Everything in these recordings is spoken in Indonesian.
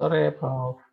Sore, Prof.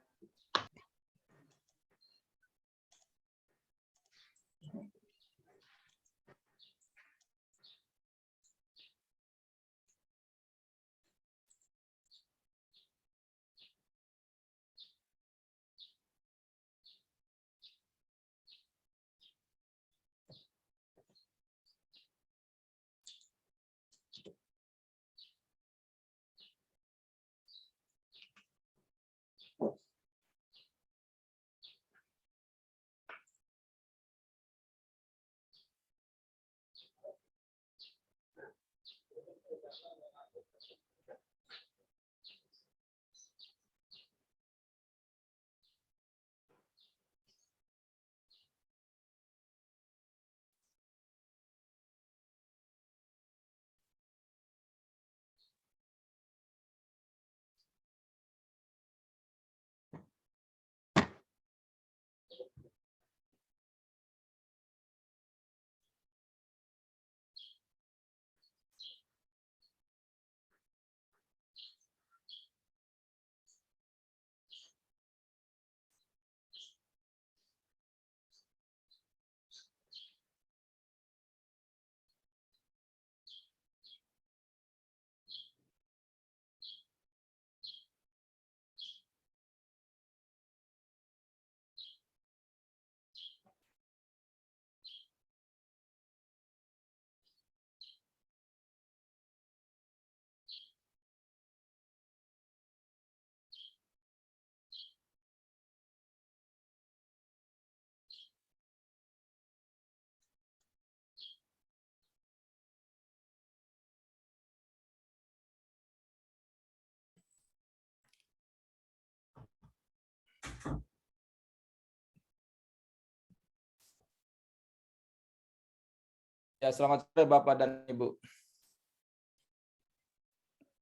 Ya, selamat sore Bapak dan Ibu.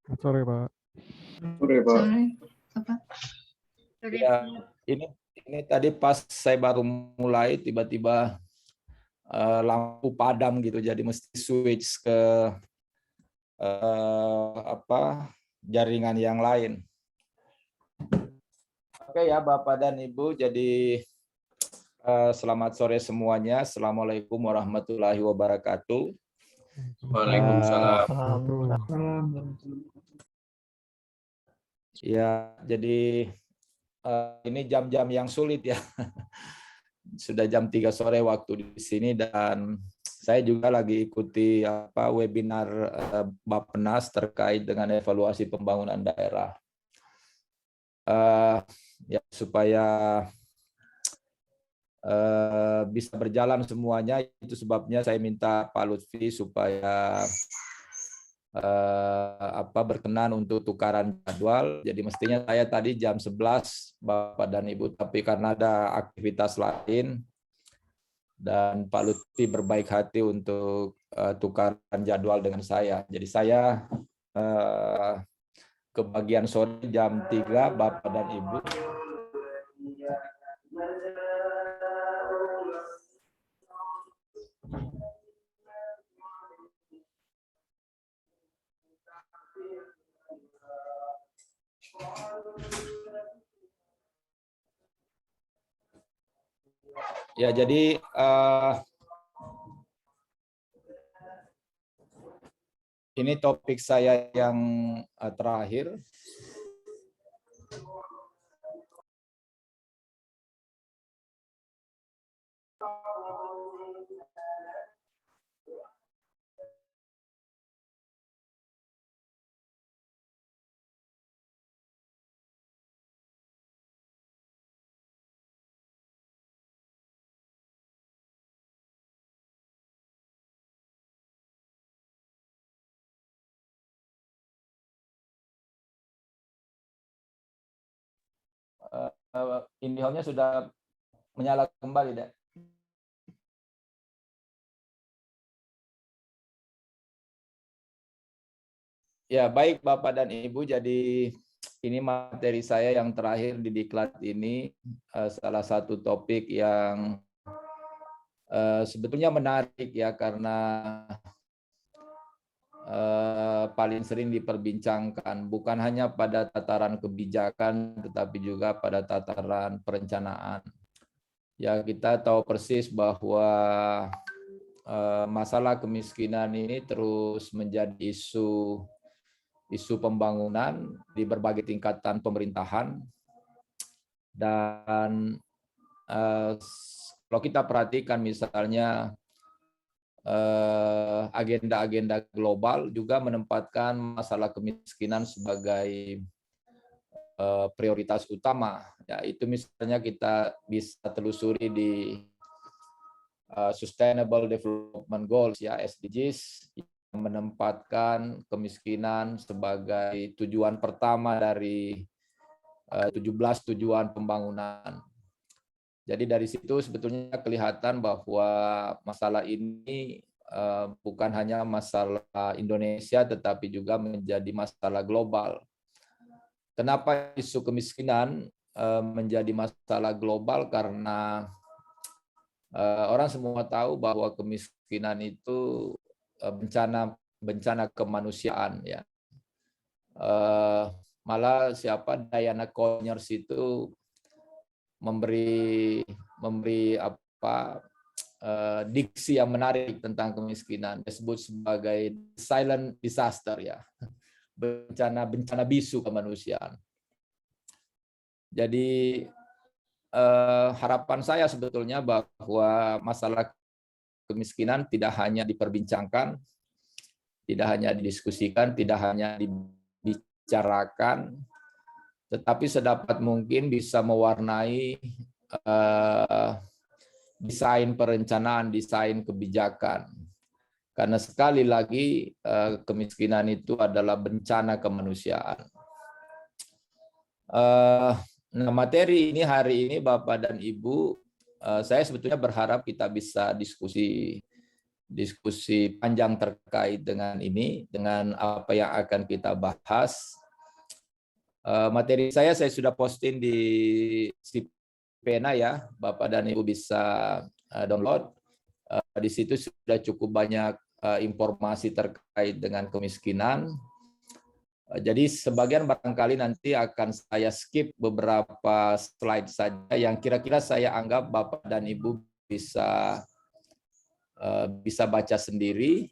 Selamat sore, Pak. Sore, Pak. Ya, ini tadi pas saya baru mulai tiba-tiba lampu padam gitu, jadi mesti switch ke jaringan yang lain. Oke ya Bapak dan Ibu, jadi selamat sore semuanya. Assalamualaikum warahmatullahi wabarakatuh. Waalaikumsalam. Ya, jadi ini jam-jam yang sulit ya. Sudah jam 3 sore waktu di sini dan saya juga lagi ikuti webinar Bappenas terkait dengan evaluasi pembangunan daerah. Ya supaya bisa berjalan semuanya, itu sebabnya saya minta Pak Lutfi supaya berkenan untuk tukaran jadwal. Jadi mestinya saya tadi jam 11 Bapak dan Ibu, tapi karena ada aktivitas lain dan Pak Lutfi berbaik hati untuk tukaran jadwal dengan saya. Jadi saya ke bagian sore jam 3 Bapak dan Ibu. Ya, jadi ini topik saya yang terakhir. Indihome-nya sudah menyala kembali, Dek? Ya, baik Bapak dan Ibu, jadi ini materi saya yang terakhir di diklat ini, salah satu topik yang sebetulnya menarik ya, karena paling sering diperbincangkan, bukan hanya pada tataran kebijakan, tetapi juga pada tataran perencanaan. Ya, kita tahu persis bahwa masalah kemiskinan ini terus menjadi isu pembangunan di berbagai tingkatan pemerintahan. Dan kalau kita perhatikan misalnya agenda-agenda global juga menempatkan masalah kemiskinan sebagai prioritas utama. Ya, itu misalnya kita bisa telusuri di Sustainable Development Goals, ya SDGs, yang menempatkan kemiskinan sebagai tujuan pertama dari 17 tujuan pembangunan. Jadi dari situ sebetulnya kelihatan bahwa masalah ini bukan hanya masalah Indonesia, tetapi juga menjadi masalah global. Kenapa isu kemiskinan menjadi masalah global? Karena orang semua tahu bahwa kemiskinan itu bencana kemanusiaan, ya. Malah Diana Conyers itu memberi diksi yang menarik tentang kemiskinan, disebut sebagai silent disaster, ya, bencana bisu kemanusiaan. Jadi harapan saya sebetulnya bahwa masalah kemiskinan tidak hanya diperbincangkan, tidak hanya didiskusikan, tidak hanya dibicarakan, tetapi sedapat mungkin bisa mewarnai desain perencanaan, desain kebijakan. Karena sekali lagi kemiskinan itu adalah bencana kemanusiaan. Nah, materi ini hari ini Bapak dan Ibu, saya sebetulnya berharap kita bisa diskusi panjang terkait dengan ini, dengan apa yang akan kita bahas. Materi saya sudah posting di Pena, ya, Bapak dan Ibu bisa download. Di situ sudah cukup banyak informasi terkait dengan kemiskinan. Jadi sebagian barangkali nanti akan saya skip beberapa slide saja yang kira-kira saya anggap Bapak dan Ibu bisa baca sendiri.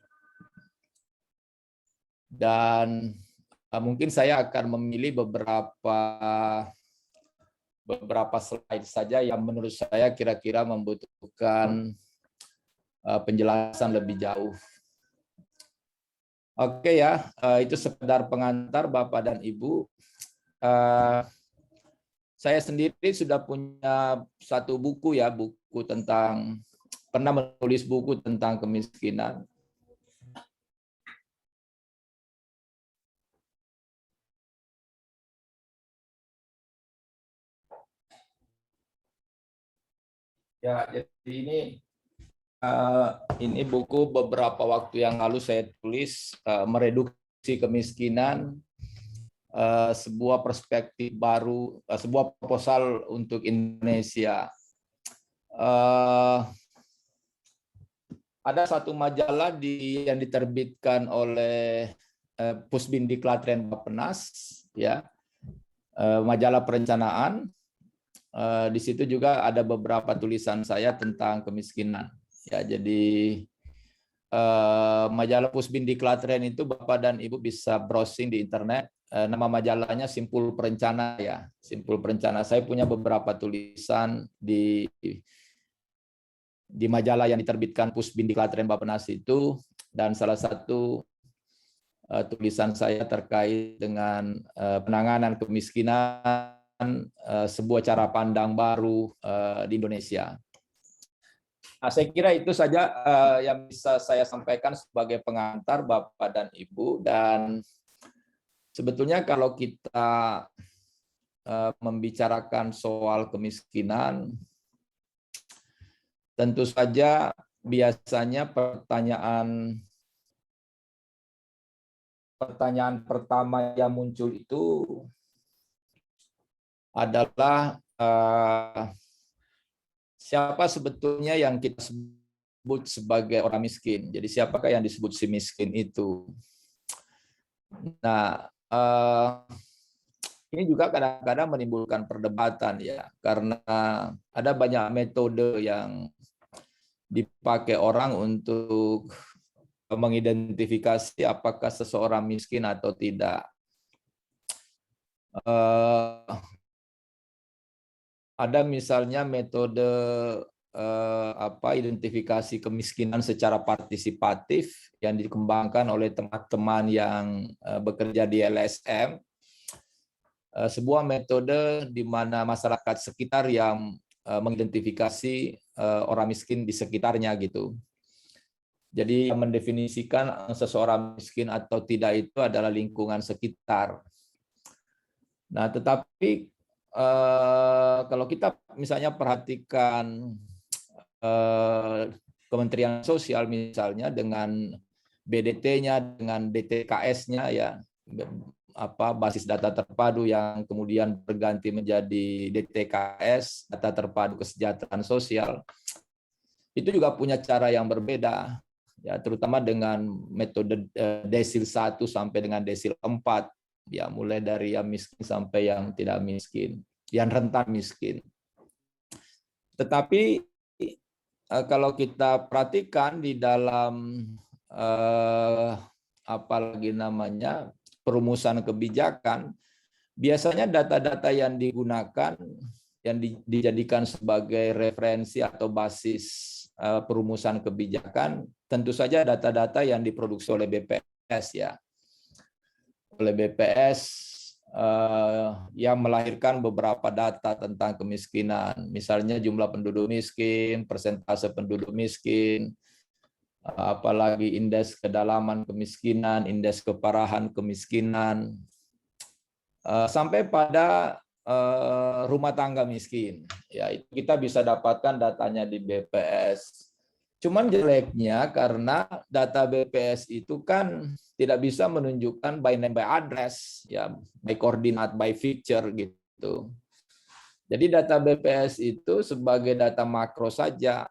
Dan mungkin saya akan memilih beberapa slide saja yang menurut saya kira-kira membutuhkan penjelasan lebih jauh. Oke, ya, itu sekedar pengantar Bapak dan Ibu. Saya sendiri sudah punya satu buku, ya, pernah menulis buku tentang kemiskinan. Ya, jadi ini buku beberapa waktu yang lalu saya tulis, Mereduksi Kemiskinan, sebuah perspektif baru, sebuah proposal untuk Indonesia. Ada satu majalah yang diterbitkan oleh Pusbindiklatren Bappenas, ya, majalah perencanaan. Di situ juga ada beberapa tulisan saya tentang kemiskinan. Ya, jadi majalah Pusbindiklatren itu Bapak dan Ibu bisa browsing di internet. Nama majalahnya Simpul Perencana, ya, Simpul Perencana. Saya punya beberapa tulisan di majalah yang diterbitkan Pusbindiklatren Bappenas itu, dan salah satu tulisan saya terkait dengan penanganan kemiskinan, sebuah cara pandang baru di Indonesia. Nah, saya kira itu saja yang bisa saya sampaikan sebagai pengantar Bapak dan Ibu. Dan sebetulnya kalau kita membicarakan soal kemiskinan, tentu saja biasanya pertanyaan pertama yang muncul itu adalah siapa sebetulnya yang kita sebut sebagai orang miskin. Jadi siapakah yang disebut si miskin itu? Nah, ini juga kadang-kadang menimbulkan perdebatan ya, karena ada banyak metode yang dipakai orang untuk mengidentifikasi apakah seseorang miskin atau tidak. Ada misalnya metode identifikasi kemiskinan secara partisipatif yang dikembangkan oleh teman-teman yang bekerja di LSM. Sebuah metode di mana masyarakat sekitar yang mengidentifikasi orang miskin di sekitarnya gitu. Jadi mendefinisikan seseorang miskin atau tidak itu adalah lingkungan sekitar. Nah, tetapi kalau kita misalnya perhatikan Kementerian Sosial misalnya dengan BDT-nya, dengan DTKS-nya ya, basis data terpadu yang kemudian berganti menjadi DTKS, data terpadu kesejahteraan sosial, itu juga punya cara yang berbeda, ya, terutama dengan metode desil 1 sampai dengan desil 4, ya, mulai dari yang miskin sampai yang tidak miskin, yang rentan miskin. Tetapi kalau kita perhatikan di dalam apalagi namanya perumusan kebijakan, biasanya data-data yang digunakan yang dijadikan sebagai referensi atau basis perumusan kebijakan tentu saja data-data yang diproduksi oleh BPS ya. Oleh BPS yang melahirkan beberapa data tentang kemiskinan, misalnya jumlah penduduk miskin, persentase penduduk miskin, apalagi indeks kedalaman kemiskinan, indeks keparahan kemiskinan, sampai pada rumah tangga miskin. Ya, itu kita bisa dapatkan datanya di BPS. Cuman jeleknya karena data BPS itu kan tidak bisa menunjukkan by name by address, ya, by koordinat, by feature gitu. Jadi data BPS itu sebagai data makro saja.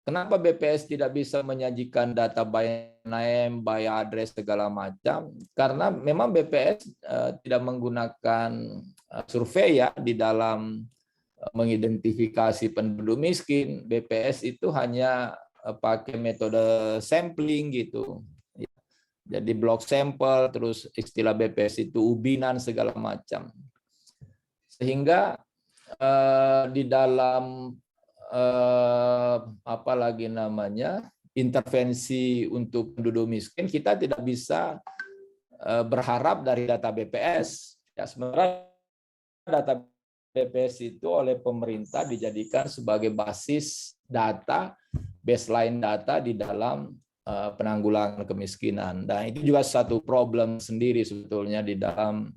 Kenapa BPS tidak bisa menyajikan data by name, by address segala macam? Karena memang BPS tidak menggunakan survei ya di dalam mengidentifikasi penduduk miskin. BPS itu hanya pakai metode sampling gitu. Jadi block sampel, terus istilah BPS itu ubinan segala macam. Sehingga di dalam apalagi namanya intervensi untuk penduduk miskin, kita tidak bisa berharap dari data BPS. Ya, sebenarnya data BPS itu oleh pemerintah dijadikan sebagai basis data, baseline data di dalam penanggulangan kemiskinan. Dan itu juga satu problem sendiri sebetulnya di dalam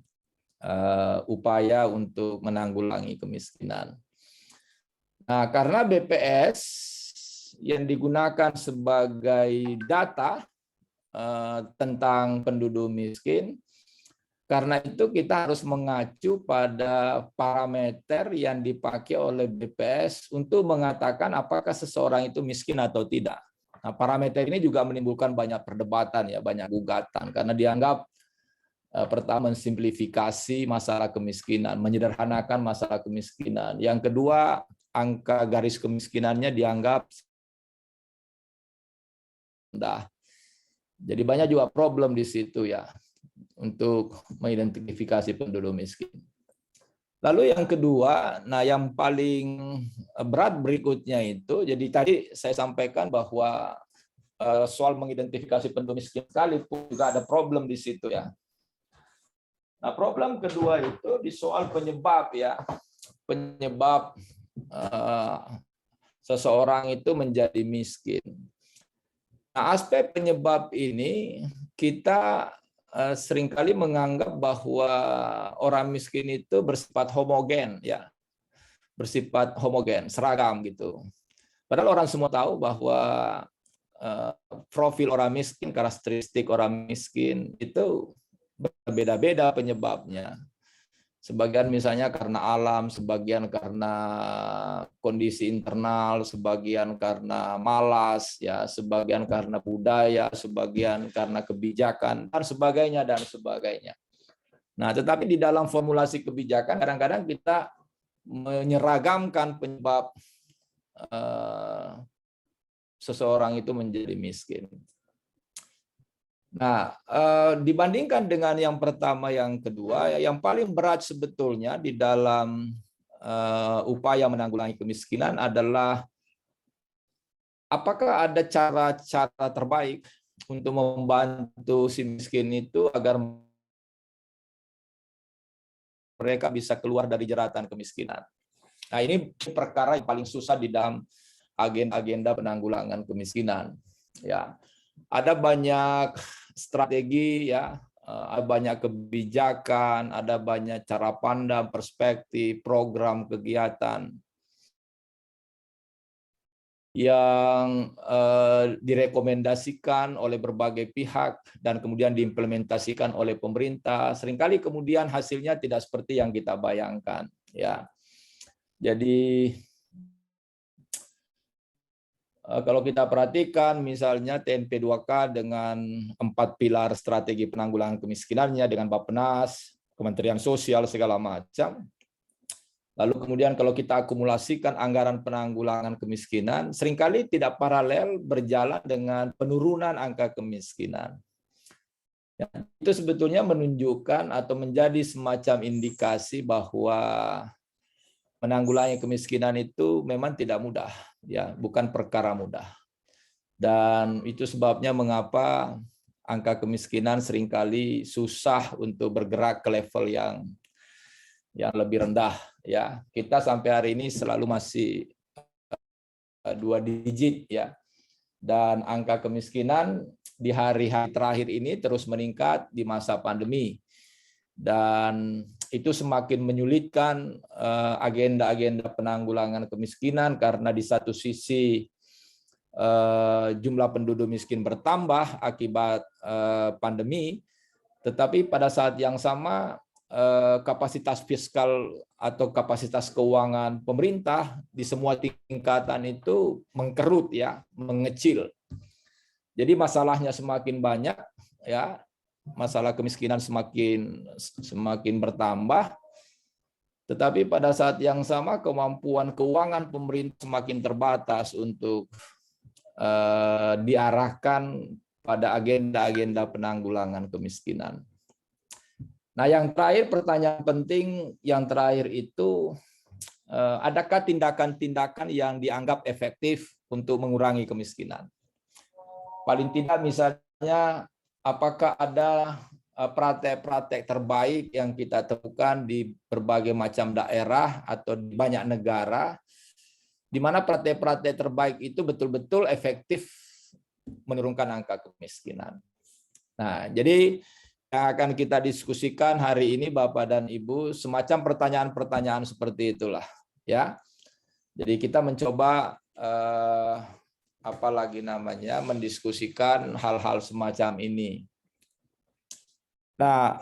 upaya untuk menanggulangi kemiskinan. Nah, karena BPS yang digunakan sebagai data tentang penduduk miskin, karena itu kita harus mengacu pada parameter yang dipakai oleh BPS untuk mengatakan apakah seseorang itu miskin atau tidak. Nah, parameter ini juga menimbulkan banyak perdebatan ya, banyak gugatan karena dianggap pertama mensimplifikasi masalah kemiskinan, menyederhanakan masalah kemiskinan. Yang kedua, angka garis kemiskinannya dianggap rendah. Jadi banyak juga problem di situ ya untuk mengidentifikasi penduduk miskin. Lalu yang kedua, nah yang paling berat berikutnya itu, jadi tadi saya sampaikan bahwa soal mengidentifikasi penduduk miskin sekalipun juga ada problem di situ ya. Nah, problem kedua itu di soal penyebab ya. Penyebab seseorang itu menjadi miskin. Nah, aspek penyebab ini kita seringkali menganggap bahwa orang miskin itu bersifat homogen ya. Bersifat homogen, seragam gitu. Padahal orang semua tahu bahwa profil orang miskin, karakteristik orang miskin itu berbeda-beda penyebabnya. Sebagian misalnya karena alam, sebagian karena kondisi internal, sebagian karena malas, ya, sebagian karena budaya, sebagian karena kebijakan, dan sebagainya dan sebagainya. Nah, tetapi di dalam formulasi kebijakan kadang-kadang kita menyeragamkan penyebab seseorang itu menjadi miskin. Nah, dibandingkan dengan yang pertama, yang kedua, yang paling berat sebetulnya di dalam upaya menanggulangi kemiskinan adalah apakah ada cara-cara terbaik untuk membantu si miskin itu agar mereka bisa keluar dari jeratan kemiskinan. Nah, ini perkara yang paling susah di dalam agenda penanggulangan kemiskinan. Ya, ada banyak strategi, ya, ada banyak kebijakan, ada banyak cara pandang, perspektif, program, kegiatan yang direkomendasikan oleh berbagai pihak dan kemudian diimplementasikan oleh pemerintah. Seringkali kemudian hasilnya tidak seperti yang kita bayangkan. Ya, jadi kalau kita perhatikan misalnya TNP 2K dengan 4 pilar strategi penanggulangan kemiskinannya dengan Bappenas, Kementerian Sosial, segala macam. Lalu kemudian kalau kita akumulasikan anggaran penanggulangan kemiskinan, seringkali tidak paralel berjalan dengan penurunan angka kemiskinan. Ya, itu sebetulnya menunjukkan atau menjadi semacam indikasi bahwa menanggulangi kemiskinan itu memang tidak mudah, ya, bukan perkara mudah. Dan itu sebabnya mengapa angka kemiskinan seringkali susah untuk bergerak ke level yang lebih rendah, ya. Kita sampai hari ini selalu masih 2 digit, ya. Dan angka kemiskinan di hari-hari terakhir ini terus meningkat di masa pandemi. Dan itu semakin menyulitkan agenda-agenda penanggulangan kemiskinan karena di satu sisi jumlah penduduk miskin bertambah akibat pandemi, tetapi pada saat yang sama kapasitas fiskal atau kapasitas keuangan pemerintah di semua tingkatan itu mengkerut, ya, mengecil. Jadi masalahnya semakin banyak, ya. Masalah kemiskinan semakin bertambah, tetapi pada saat yang sama kemampuan keuangan pemerintah semakin terbatas untuk diarahkan pada agenda-agenda penanggulangan kemiskinan. Nah, yang terakhir, pertanyaan penting yang terakhir itu, adakah tindakan-tindakan yang dianggap efektif untuk mengurangi kemiskinan? Paling tidak misalnya, apakah ada praktek-praktek terbaik yang kita temukan di berbagai macam daerah atau di banyak negara, di mana praktek-praktek terbaik itu betul-betul efektif menurunkan angka kemiskinan. Nah, jadi yang akan kita diskusikan hari ini, Bapak dan Ibu, semacam pertanyaan-pertanyaan seperti itulah, ya. Jadi kita mencoba mendiskusikan hal-hal semacam ini. Nah,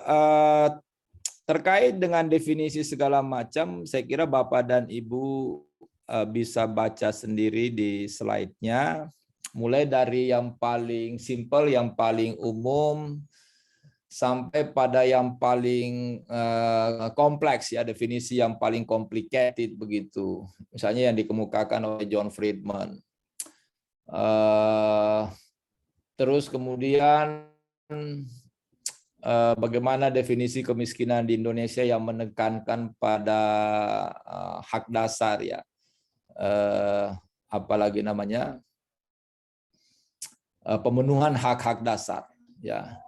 terkait dengan definisi segala macam, saya kira Bapak dan Ibu bisa baca sendiri di slide-nya, mulai dari yang paling simpel, yang paling umum, sampai pada yang paling kompleks, ya, definisi yang paling complicated begitu. Misalnya yang dikemukakan oleh John Friedman. Terus kemudian bagaimana definisi kemiskinan di Indonesia yang menekankan pada hak dasar, ya, apalagi namanya pemenuhan hak-hak dasar, ya,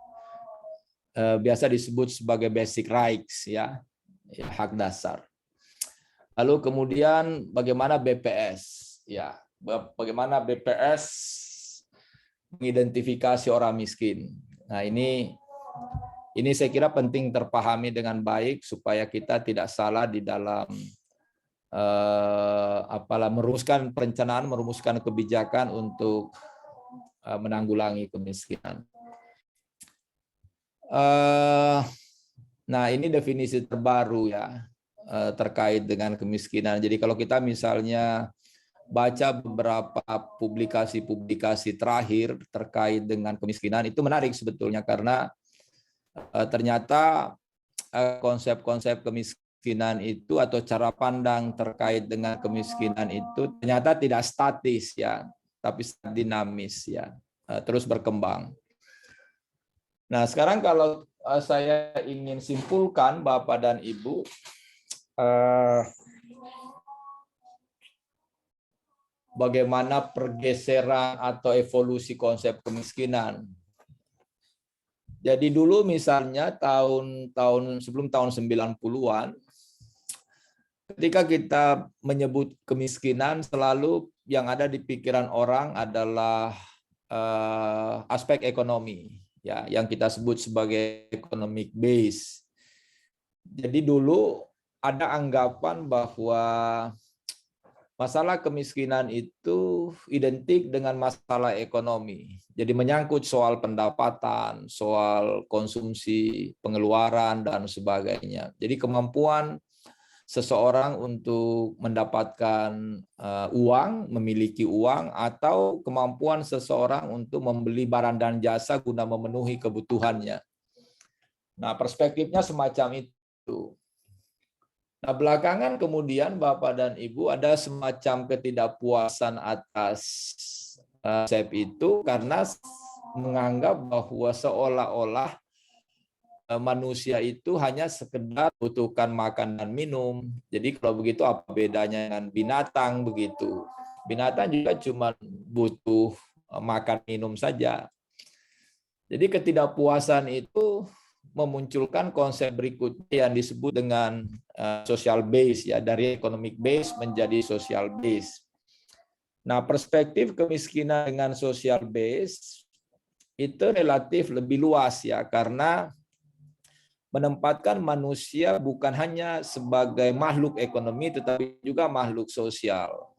biasa disebut sebagai basic rights, ya, hak dasar. Lalu kemudian bagaimana BPS, ya, bagaimana BPS mengidentifikasi orang miskin. Nah, ini saya kira penting terpahami dengan baik supaya kita tidak salah di dalam merumuskan perencanaan, merumuskan kebijakan untuk menanggulangi kemiskinan. Nah, ini definisi terbaru ya terkait dengan kemiskinan. Jadi kalau kita misalnya baca beberapa publikasi-publikasi terakhir terkait dengan kemiskinan, itu menarik sebetulnya karena ternyata konsep-konsep kemiskinan itu atau cara pandang terkait dengan kemiskinan itu ternyata tidak statis ya, tapi dinamis ya, terus berkembang. Nah, sekarang kalau saya ingin simpulkan Bapak dan Ibu, bagaimana pergeseran atau evolusi konsep kemiskinan. Jadi dulu misalnya tahun-tahun sebelum tahun 90-an, ketika kita menyebut kemiskinan, selalu yang ada di pikiran orang adalah aspek ekonomi, ya, yang kita sebut sebagai economic base. Jadi dulu ada anggapan bahwa masalah kemiskinan itu identik dengan masalah ekonomi. Jadi menyangkut soal pendapatan, soal konsumsi, pengeluaran, dan sebagainya. Jadi kemampuan seseorang untuk mendapatkan uang, memiliki uang, atau kemampuan seseorang untuk membeli barang dan jasa guna memenuhi kebutuhannya. Nah, perspektifnya semacam itu. Nah, belakangan kemudian Bapak dan Ibu ada semacam ketidakpuasan atas konsep itu karena menganggap bahwa seolah-olah manusia itu hanya sekedar butuhkan makan dan minum. Jadi kalau begitu apa bedanya dengan binatang begitu? Binatang juga cuma butuh makan minum saja. Jadi ketidakpuasan itu memunculkan konsep berikutnya yang disebut dengan social base, ya, dari economic base menjadi social base. Nah, perspektif kemiskinan dengan social base itu relatif lebih luas ya, karena menempatkan manusia bukan hanya sebagai makhluk ekonomi tetapi juga makhluk sosial.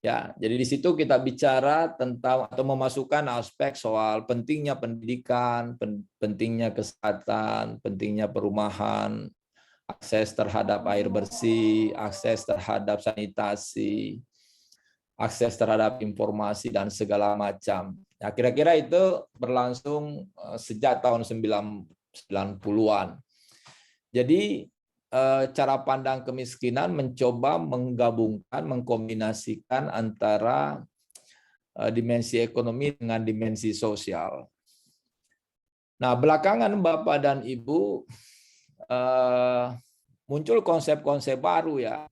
Ya, jadi di situ kita bicara tentang atau memasukkan aspek soal pentingnya pendidikan, pentingnya kesehatan, pentingnya perumahan, akses terhadap air bersih, akses terhadap sanitasi, akses terhadap informasi dan segala macam. Nah, kira-kira itu berlangsung sejak tahun 90-an. Jadi cara pandang kemiskinan mencoba menggabungkan, mengkombinasikan antara dimensi ekonomi dengan dimensi sosial. Nah, belakangan Bapak dan Ibu muncul konsep-konsep baru ya.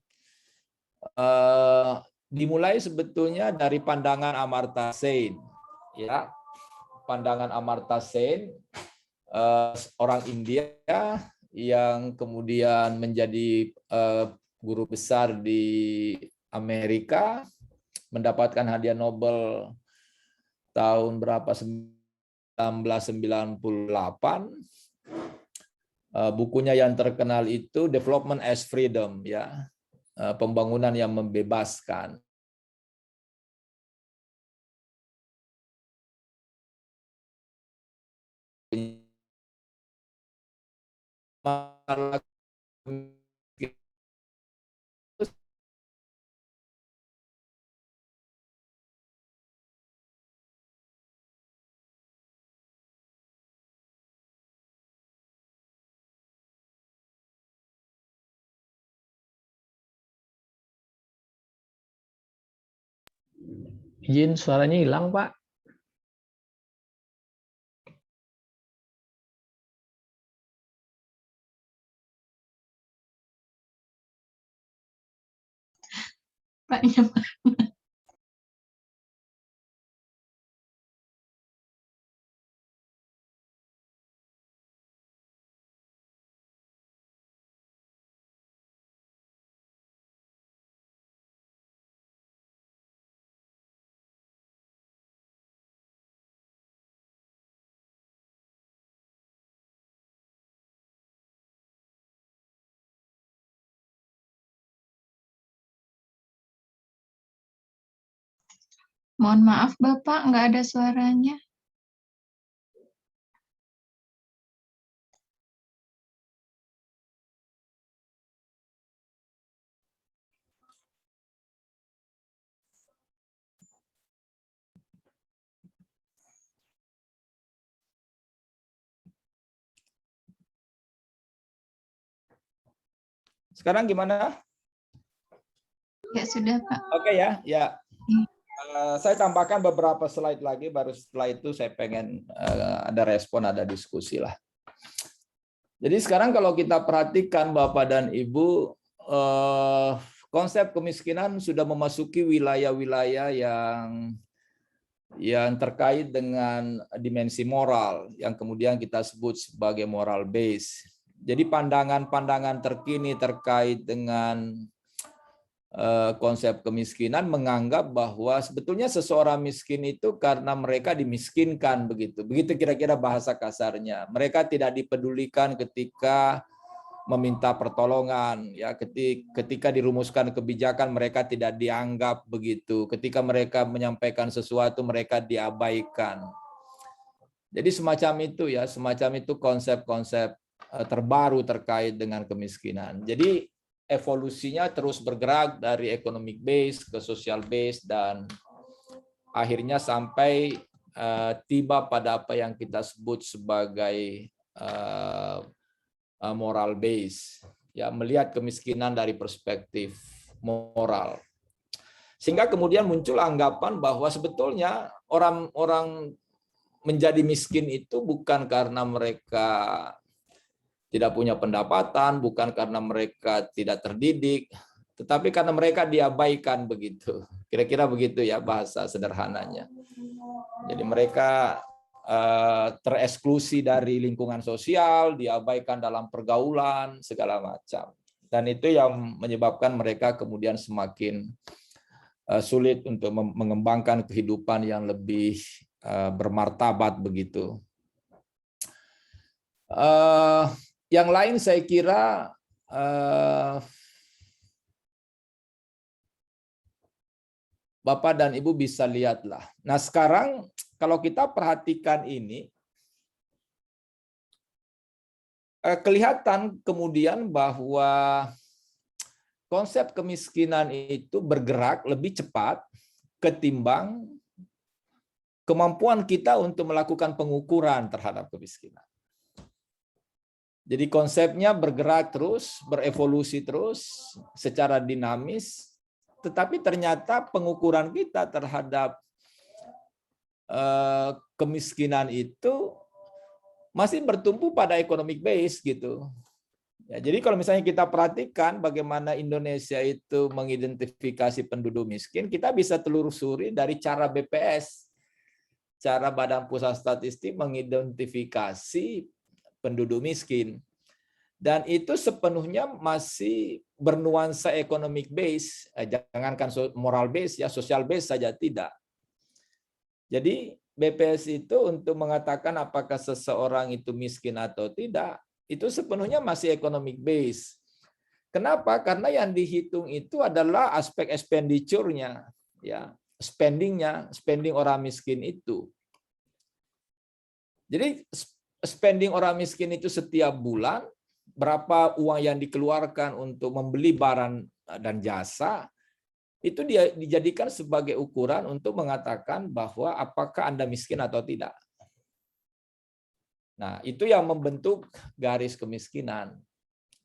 Dimulai sebetulnya dari pandangan Amartya Sen, ya. Pandangan Amartya Sen, orang India yang kemudian menjadi guru besar di Amerika, mendapatkan hadiah Nobel tahun berapa, 1998. Bukunya yang terkenal itu Development as Freedom, ya, pembangunan yang membebaskan. Izin suaranya hilang, Pak. Paknya mohon maaf Bapak, nggak ada suaranya. Sekarang gimana? Ya sudah, Pak. Oke ya, ya. Saya tambahkan beberapa slide lagi, baru setelah itu saya pengen ada respon, ada diskusi lah. Jadi sekarang kalau kita perhatikan Bapak dan Ibu, konsep kemiskinan sudah memasuki wilayah-wilayah yang terkait dengan dimensi moral, yang kemudian kita sebut sebagai moral base. Jadi pandangan-pandangan terkini terkait dengan konsep kemiskinan menganggap bahwa sebetulnya seseorang miskin itu karena mereka dimiskinkan, begitu kira-kira bahasa kasarnya. Mereka tidak dipedulikan ketika meminta pertolongan, ya, ketika dirumuskan kebijakan mereka tidak dianggap, begitu. Ketika mereka menyampaikan sesuatu mereka diabaikan. Jadi semacam itu ya, semacam itu konsep-konsep terbaru terkait dengan kemiskinan. Jadi evolusinya terus bergerak dari economic base ke social base dan akhirnya sampai tiba pada apa yang kita sebut sebagai moral base, ya, melihat kemiskinan dari perspektif moral. Sehingga kemudian muncul anggapan bahwa sebetulnya orang-orang menjadi miskin itu bukan karena mereka tidak punya pendapatan, bukan karena mereka tidak terdidik, tetapi karena mereka diabaikan, begitu. Kira-kira begitu ya bahasa sederhananya. Jadi mereka tereksklusi dari lingkungan sosial, diabaikan dalam pergaulan, segala macam. Dan itu yang menyebabkan mereka kemudian semakin sulit untuk mengembangkan kehidupan yang lebih bermartabat, begitu. Yang lain saya kira Bapak dan Ibu bisa lihatlah. Nah sekarang kalau kita perhatikan ini, kelihatan kemudian bahwa konsep kemiskinan itu bergerak lebih cepat ketimbang kemampuan kita untuk melakukan pengukuran terhadap kemiskinan. Jadi konsepnya bergerak terus, berevolusi terus secara dinamis, tetapi ternyata pengukuran kita terhadap kemiskinan itu masih bertumpu pada economic base, gitu. Ya, jadi kalau misalnya kita perhatikan bagaimana Indonesia itu mengidentifikasi penduduk miskin, kita bisa telusuri dari cara BPS, cara Badan Pusat Statistik mengidentifikasi penduduk miskin. Dan itu sepenuhnya masih bernuansa economic base, jangankan moral base, ya, social base saja tidak. Jadi BPS itu untuk mengatakan apakah seseorang itu miskin atau tidak, itu sepenuhnya masih economic base. Kenapa? Karena yang dihitung itu adalah aspek expenditure-nya, ya, spending orang miskin itu. Jadi spending orang miskin itu setiap bulan, berapa uang yang dikeluarkan untuk membeli barang dan jasa, itu dia dijadikan sebagai ukuran untuk mengatakan bahwa apakah Anda miskin atau tidak. Nah, itu yang membentuk garis kemiskinan,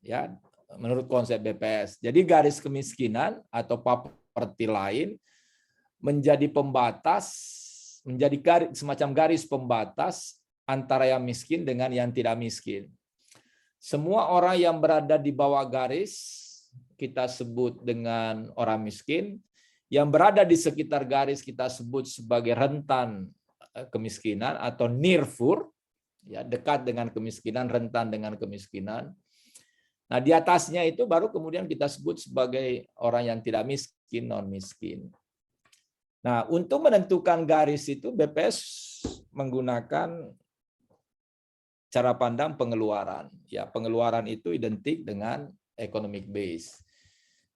ya, menurut konsep BPS. Jadi garis kemiskinan atau properti lain menjadi pembatas, menjadi semacam garis pembatas antara yang miskin dengan yang tidak miskin. Semua orang yang berada di bawah garis kita sebut dengan orang miskin, yang berada di sekitar garis kita sebut sebagai rentan kemiskinan atau near poor, ya, dekat dengan kemiskinan, rentan dengan kemiskinan. Nah, di atasnya itu baru kemudian kita sebut sebagai orang yang tidak miskin, non miskin. Nah, untuk menentukan garis itu BPS menggunakan cara pandang pengeluaran. Ya, pengeluaran itu identik dengan economic base.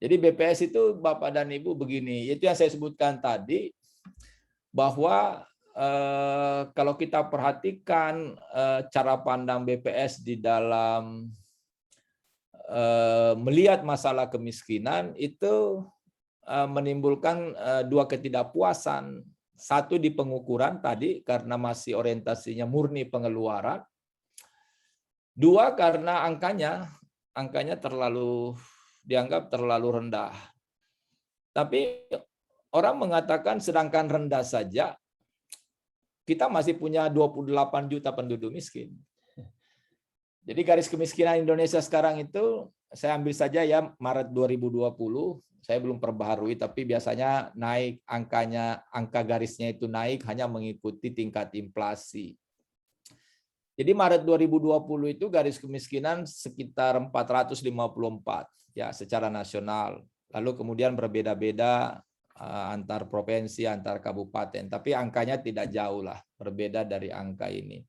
Jadi BPS itu Bapak dan Ibu begini, itu yang saya sebutkan tadi, bahwa kalau kita perhatikan cara pandang BPS di dalam melihat masalah kemiskinan itu menimbulkan dua ketidakpuasan. Satu di pengukuran tadi karena masih orientasinya murni pengeluaran. Dua karena angkanya terlalu dianggap terlalu rendah. Tapi orang mengatakan sedangkan rendah saja, kita masih punya 28 juta penduduk miskin. Jadi garis kemiskinan Indonesia sekarang itu, saya ambil saja ya Maret 2020, saya belum perbaharui, tapi biasanya naik angka garisnya itu naik hanya mengikuti tingkat inflasi. Jadi Maret 2020 itu garis kemiskinan sekitar 454 ya secara nasional. Lalu kemudian berbeda-beda antar provinsi, antar kabupaten, tapi angkanya tidak jauh lah berbeda dari angka ini.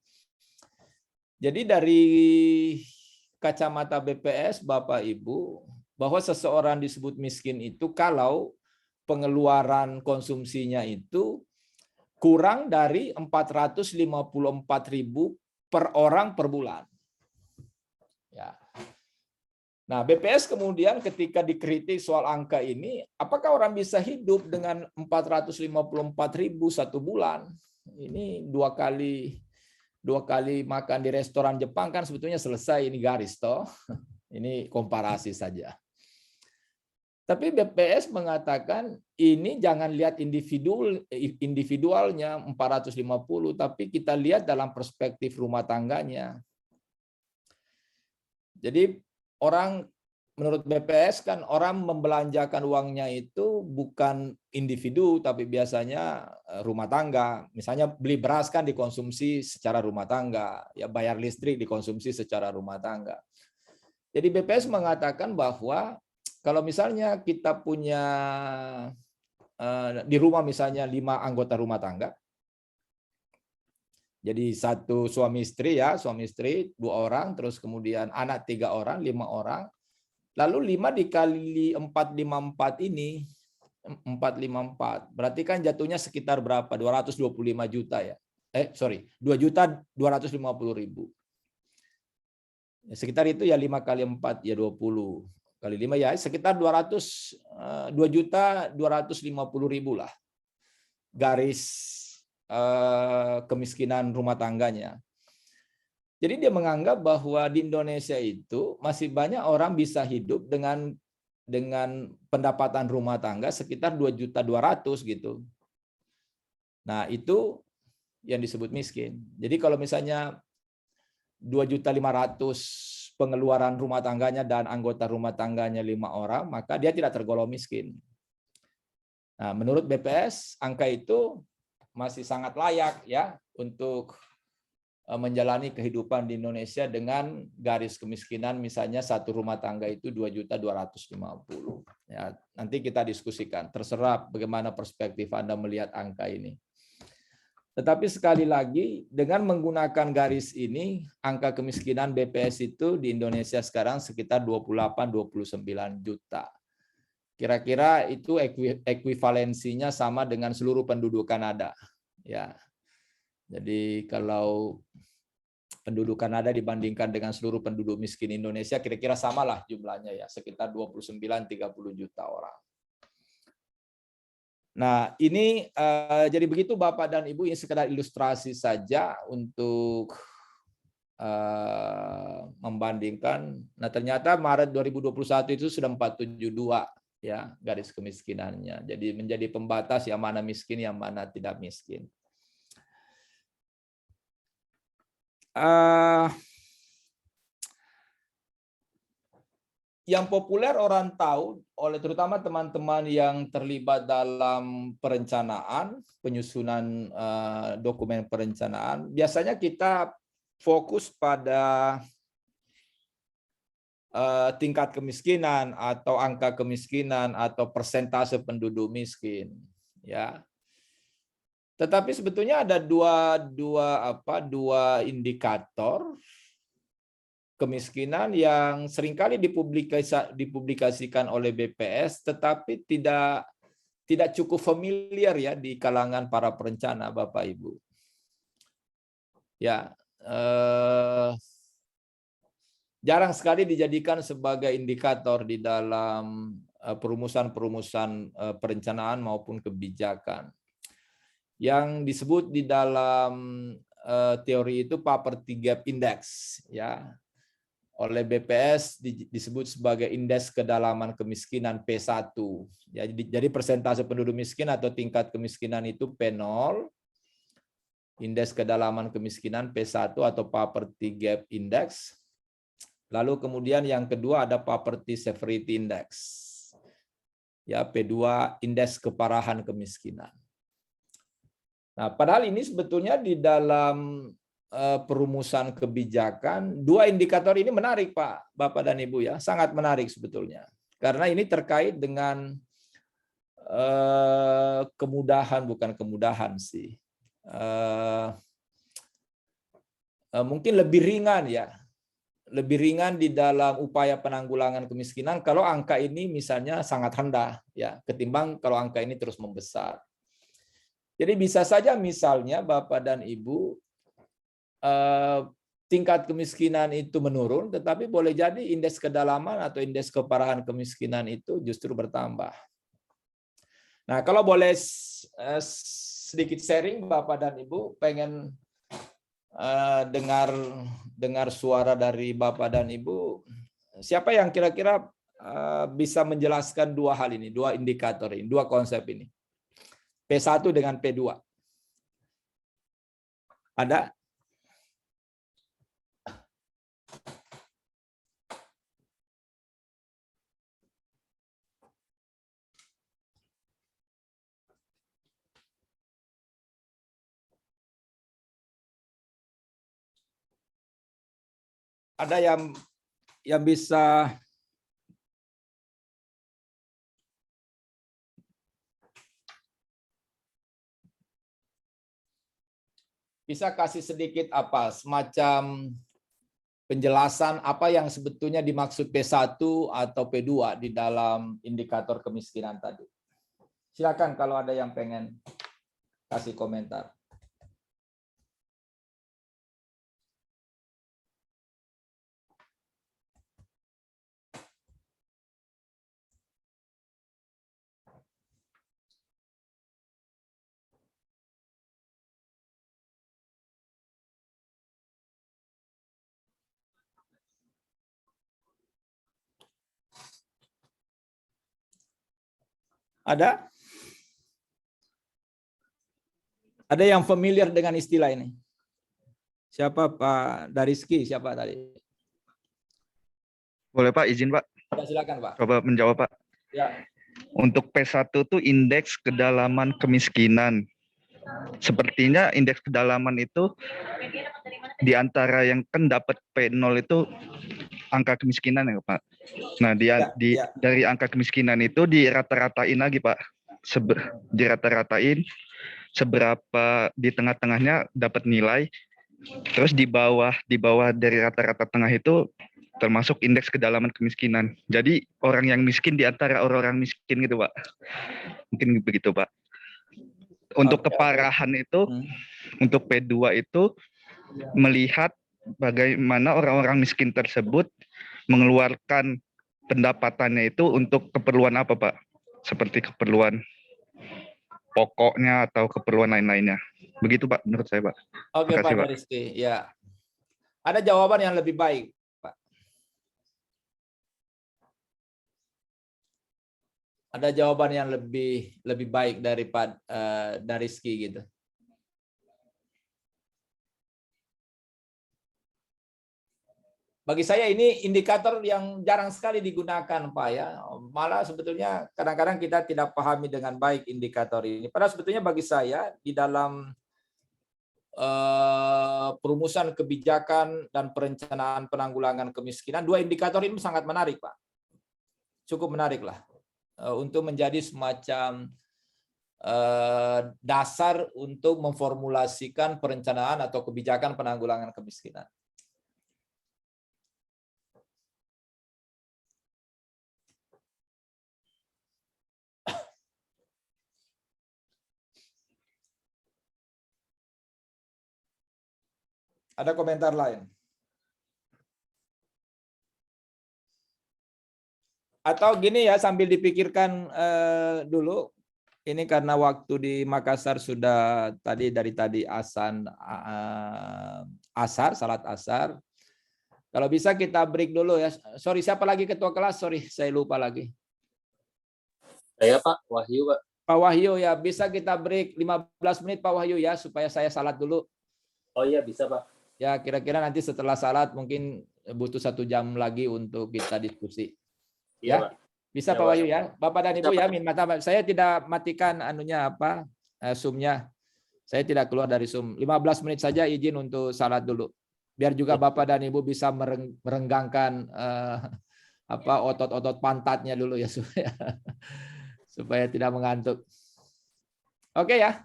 Jadi dari kacamata BPS, Bapak Ibu, bahwa seseorang disebut miskin itu kalau pengeluaran konsumsinya itu kurang dari 454.000 per orang per bulan. Ya. Nah, BPS kemudian ketika dikritik soal angka ini, apakah orang bisa hidup dengan 454.000 satu bulan? Ini dua kali makan di restoran Jepang kan sebetulnya selesai ini garis toh. Ini komparasi saja. Tapi BPS mengatakan ini jangan lihat individualnya 450, tapi kita lihat dalam perspektif rumah tangganya. Jadi orang menurut BPS kan orang membelanjakan uangnya itu bukan individu tapi biasanya rumah tangga. Misalnya beli beras kan dikonsumsi secara rumah tangga, ya bayar listrik dikonsumsi secara rumah tangga. Jadi BPS mengatakan bahwa kalau misalnya kita punya di rumah misalnya 5 anggota rumah tangga, jadi satu suami istri ya, suami istri 2 orang, terus kemudian anak 3 orang, 5 orang. Lalu 5 dikali 454 ini, 454. Berarti kan jatuhnya sekitar berapa? 225 juta ya. 2.250.000. Ya, sekitar itu ya 5 kali 4 ya 20. Kali 5 ya sekitar 2.250.000 lah. Garis kemiskinan rumah tangganya. Jadi dia menganggap bahwa di Indonesia itu masih banyak orang bisa hidup dengan pendapatan rumah tangga sekitar 2.200.000 gitu. Nah, itu yang disebut miskin. Jadi kalau misalnya 2.500.000 pengeluaran rumah tangganya dan anggota rumah tangganya 5 orang, maka dia tidak tergolong miskin. Nah, menurut BPS angka itu masih sangat layak ya untuk menjalani kehidupan di Indonesia dengan garis kemiskinan misalnya satu rumah tangga itu 2.250.000. Ya, nanti kita diskusikan. Terserah bagaimana perspektif Anda melihat angka ini. Tetapi sekali lagi dengan menggunakan garis ini angka kemiskinan BPS itu di Indonesia sekarang sekitar 28-29 juta. Kira-kira itu ekuivalensinya sama dengan seluruh penduduk Kanada. Ya. Jadi kalau penduduk Kanada dibandingkan dengan seluruh penduduk miskin Indonesia kira-kira samalah jumlahnya ya, sekitar 29-30 juta orang. Nah, ini jadi begitu Bapak dan Ibu, ini sekedar ilustrasi saja untuk membandingkan. Nah, ternyata Maret 2021 itu sudah 472 ya garis kemiskinannya. Jadi menjadi pembatas yang mana miskin, yang mana tidak miskin. Yang populer orang tahu oleh terutama teman-teman yang terlibat dalam perencanaan, penyusunan dokumen perencanaan, biasanya kita fokus pada tingkat kemiskinan atau angka kemiskinan atau persentase penduduk miskin, ya. Tetapi sebetulnya ada dua indikator kemiskinan yang seringkali dipublikasikan oleh BPS, tetapi tidak cukup familiar ya di kalangan para perencana, Bapak Ibu. Ya, jarang sekali dijadikan sebagai indikator di dalam perumusan perencanaan maupun kebijakan. Yang disebut di dalam teori itu Poverty Gap Index, ya. oleh BPS disebut sebagai indeks kedalaman kemiskinan P1. Jadi persentase penduduk miskin atau tingkat kemiskinan itu P0, indeks kedalaman kemiskinan P1 atau Poverty Gap Index. Lalu kemudian yang kedua ada Poverty Severity Index. Ya, P2, indeks keparahan kemiskinan. Nah, padahal ini sebetulnya di dalam perumusan kebijakan, dua indikator ini menarik, Pak, Bapak dan Ibu ya, sangat menarik sebetulnya. Karena ini terkait dengan kemudahan, bukan kemudahan sih. Mungkin lebih ringan ya. Lebih ringan di dalam upaya penanggulangan kemiskinan kalau angka ini misalnya sangat rendah ya, ketimbang kalau angka ini terus membesar. Jadi bisa saja misalnya Bapak dan Ibu tingkat kemiskinan itu menurun, tetapi boleh jadi indeks kedalaman atau indeks keparahan kemiskinan itu justru bertambah. Nah, kalau boleh sedikit sharing Bapak dan Ibu, pengen dengar suara dari Bapak dan Ibu. Siapa yang kira-kira bisa menjelaskan dua hal ini, dua indikator ini, dua konsep ini? P1 dengan P2. Ada? Ada yang bisa kasih sedikit apa semacam penjelasan apa yang sebetulnya dimaksud P1 atau P2 di dalam indikator kemiskinan tadi. Silakan kalau ada yang pengen kasih komentar. Ada? Ada yang familiar dengan istilah ini? Siapa Pak Dariski? Siapa tadi? Boleh Pak, izin Pak. Ya, silakan Pak. Coba menjawab Pak. Ya. Untuk P1 itu indeks kedalaman kemiskinan. Sepertinya indeks kedalaman itu di antara yang kan dapat P0 itu angka kemiskinan ya Pak. Nah, dari angka kemiskinan itu dirata-ratain lagi Pak. Dirata-ratain seberapa di tengah-tengahnya dapat nilai. Terus di bawah dari rata-rata tengah itu termasuk indeks kedalaman kemiskinan. Jadi orang yang miskin di antara orang-orang miskin gitu Pak. Mungkin begitu Pak. Untuk keparahan itu, untuk P2 itu melihat bagaimana orang-orang miskin tersebut mengeluarkan pendapatannya itu untuk keperluan apa Pak? Seperti keperluan pokoknya atau keperluan lain-lainnya. Begitu Pak menurut saya Pak. Oke Pak Dariski, ya. Ada jawaban yang lebih baik Pak. Ada jawaban yang lebih baik dari Pak Dariski gitu. Bagi saya ini indikator yang jarang sekali digunakan Pak ya. Malah sebetulnya kadang-kadang kita tidak pahami dengan baik indikator ini. Padahal sebetulnya bagi saya di dalam perumusan kebijakan dan perencanaan penanggulangan kemiskinan, dua indikator ini sangat menarik Pak. Cukup menarik lah untuk menjadi semacam dasar untuk memformulasikan perencanaan atau kebijakan penanggulangan kemiskinan. Ada komentar lain? Atau gini ya, sambil dipikirkan dulu, ini karena waktu di Makassar sudah dari tadi salat asar. Kalau bisa kita break dulu ya. Sorry, siapa lagi ketua kelas? Sorry, saya lupa lagi. Saya Pak Wahyu Pak. Pak Wahyu ya, bisa kita break 15 menit Pak Wahyu ya, supaya saya salat dulu. Oh iya bisa Pak. Ya, kira-kira nanti setelah salat mungkin butuh 1 jam lagi untuk kita diskusi. Iya Ya, Pak. bisa Ya, Pak Pak. Wahyu ya. Bapak dan Ibu Bisa, ya, Pak. minta maaf. Saya tidak matikan anunya apa, Zoom-nya. Saya tidak keluar dari Zoom. 15 menit saja izin untuk salat dulu. Biar juga Bapak dan Ibu bisa merenggangkan apa otot-otot pantatnya dulu ya supaya tidak mengantuk. Oke ya.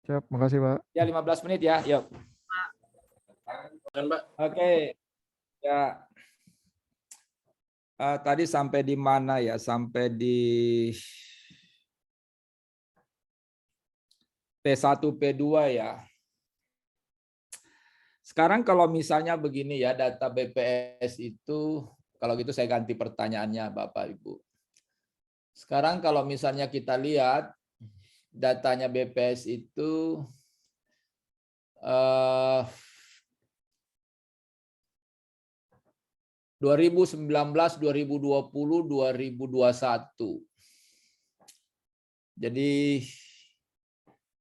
Siap, makasih Pak. Ya 15 menit ya. Yuk. Kan Pak. Oke. Ya. Tadi sampai di mana ya? Sampai di P1, P2 ya. Sekarang kalau misalnya begini ya, data BPS itu, kalau gitu saya ganti pertanyaannya Bapak Ibu. Sekarang kalau misalnya kita lihat datanya BPS itu 2019, 2020, 2021. Jadi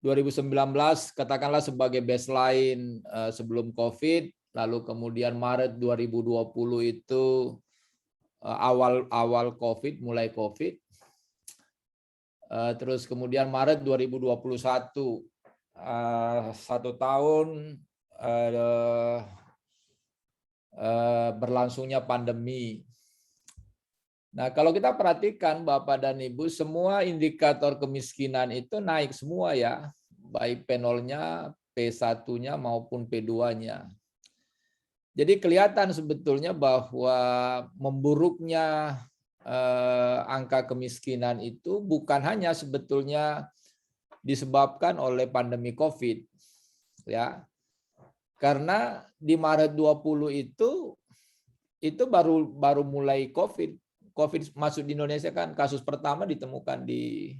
2019 katakanlah sebagai baseline sebelum COVID, lalu kemudian Maret 2020 itu awal COVID, mulai COVID. Terus kemudian Maret 2021 1 tahun berlangsungnya pandemi. Nah, kalau kita perhatikan Bapak dan Ibu, semua indikator kemiskinan itu naik semua ya, baik P0-nya, P1-nya maupun P2-nya. Jadi kelihatan sebetulnya bahwa memburuknya angka kemiskinan itu bukan hanya sebetulnya disebabkan oleh pandemi COVID, ya. Karena di Maret 20 itu baru mulai COVID masuk di Indonesia kan, kasus pertama ditemukan di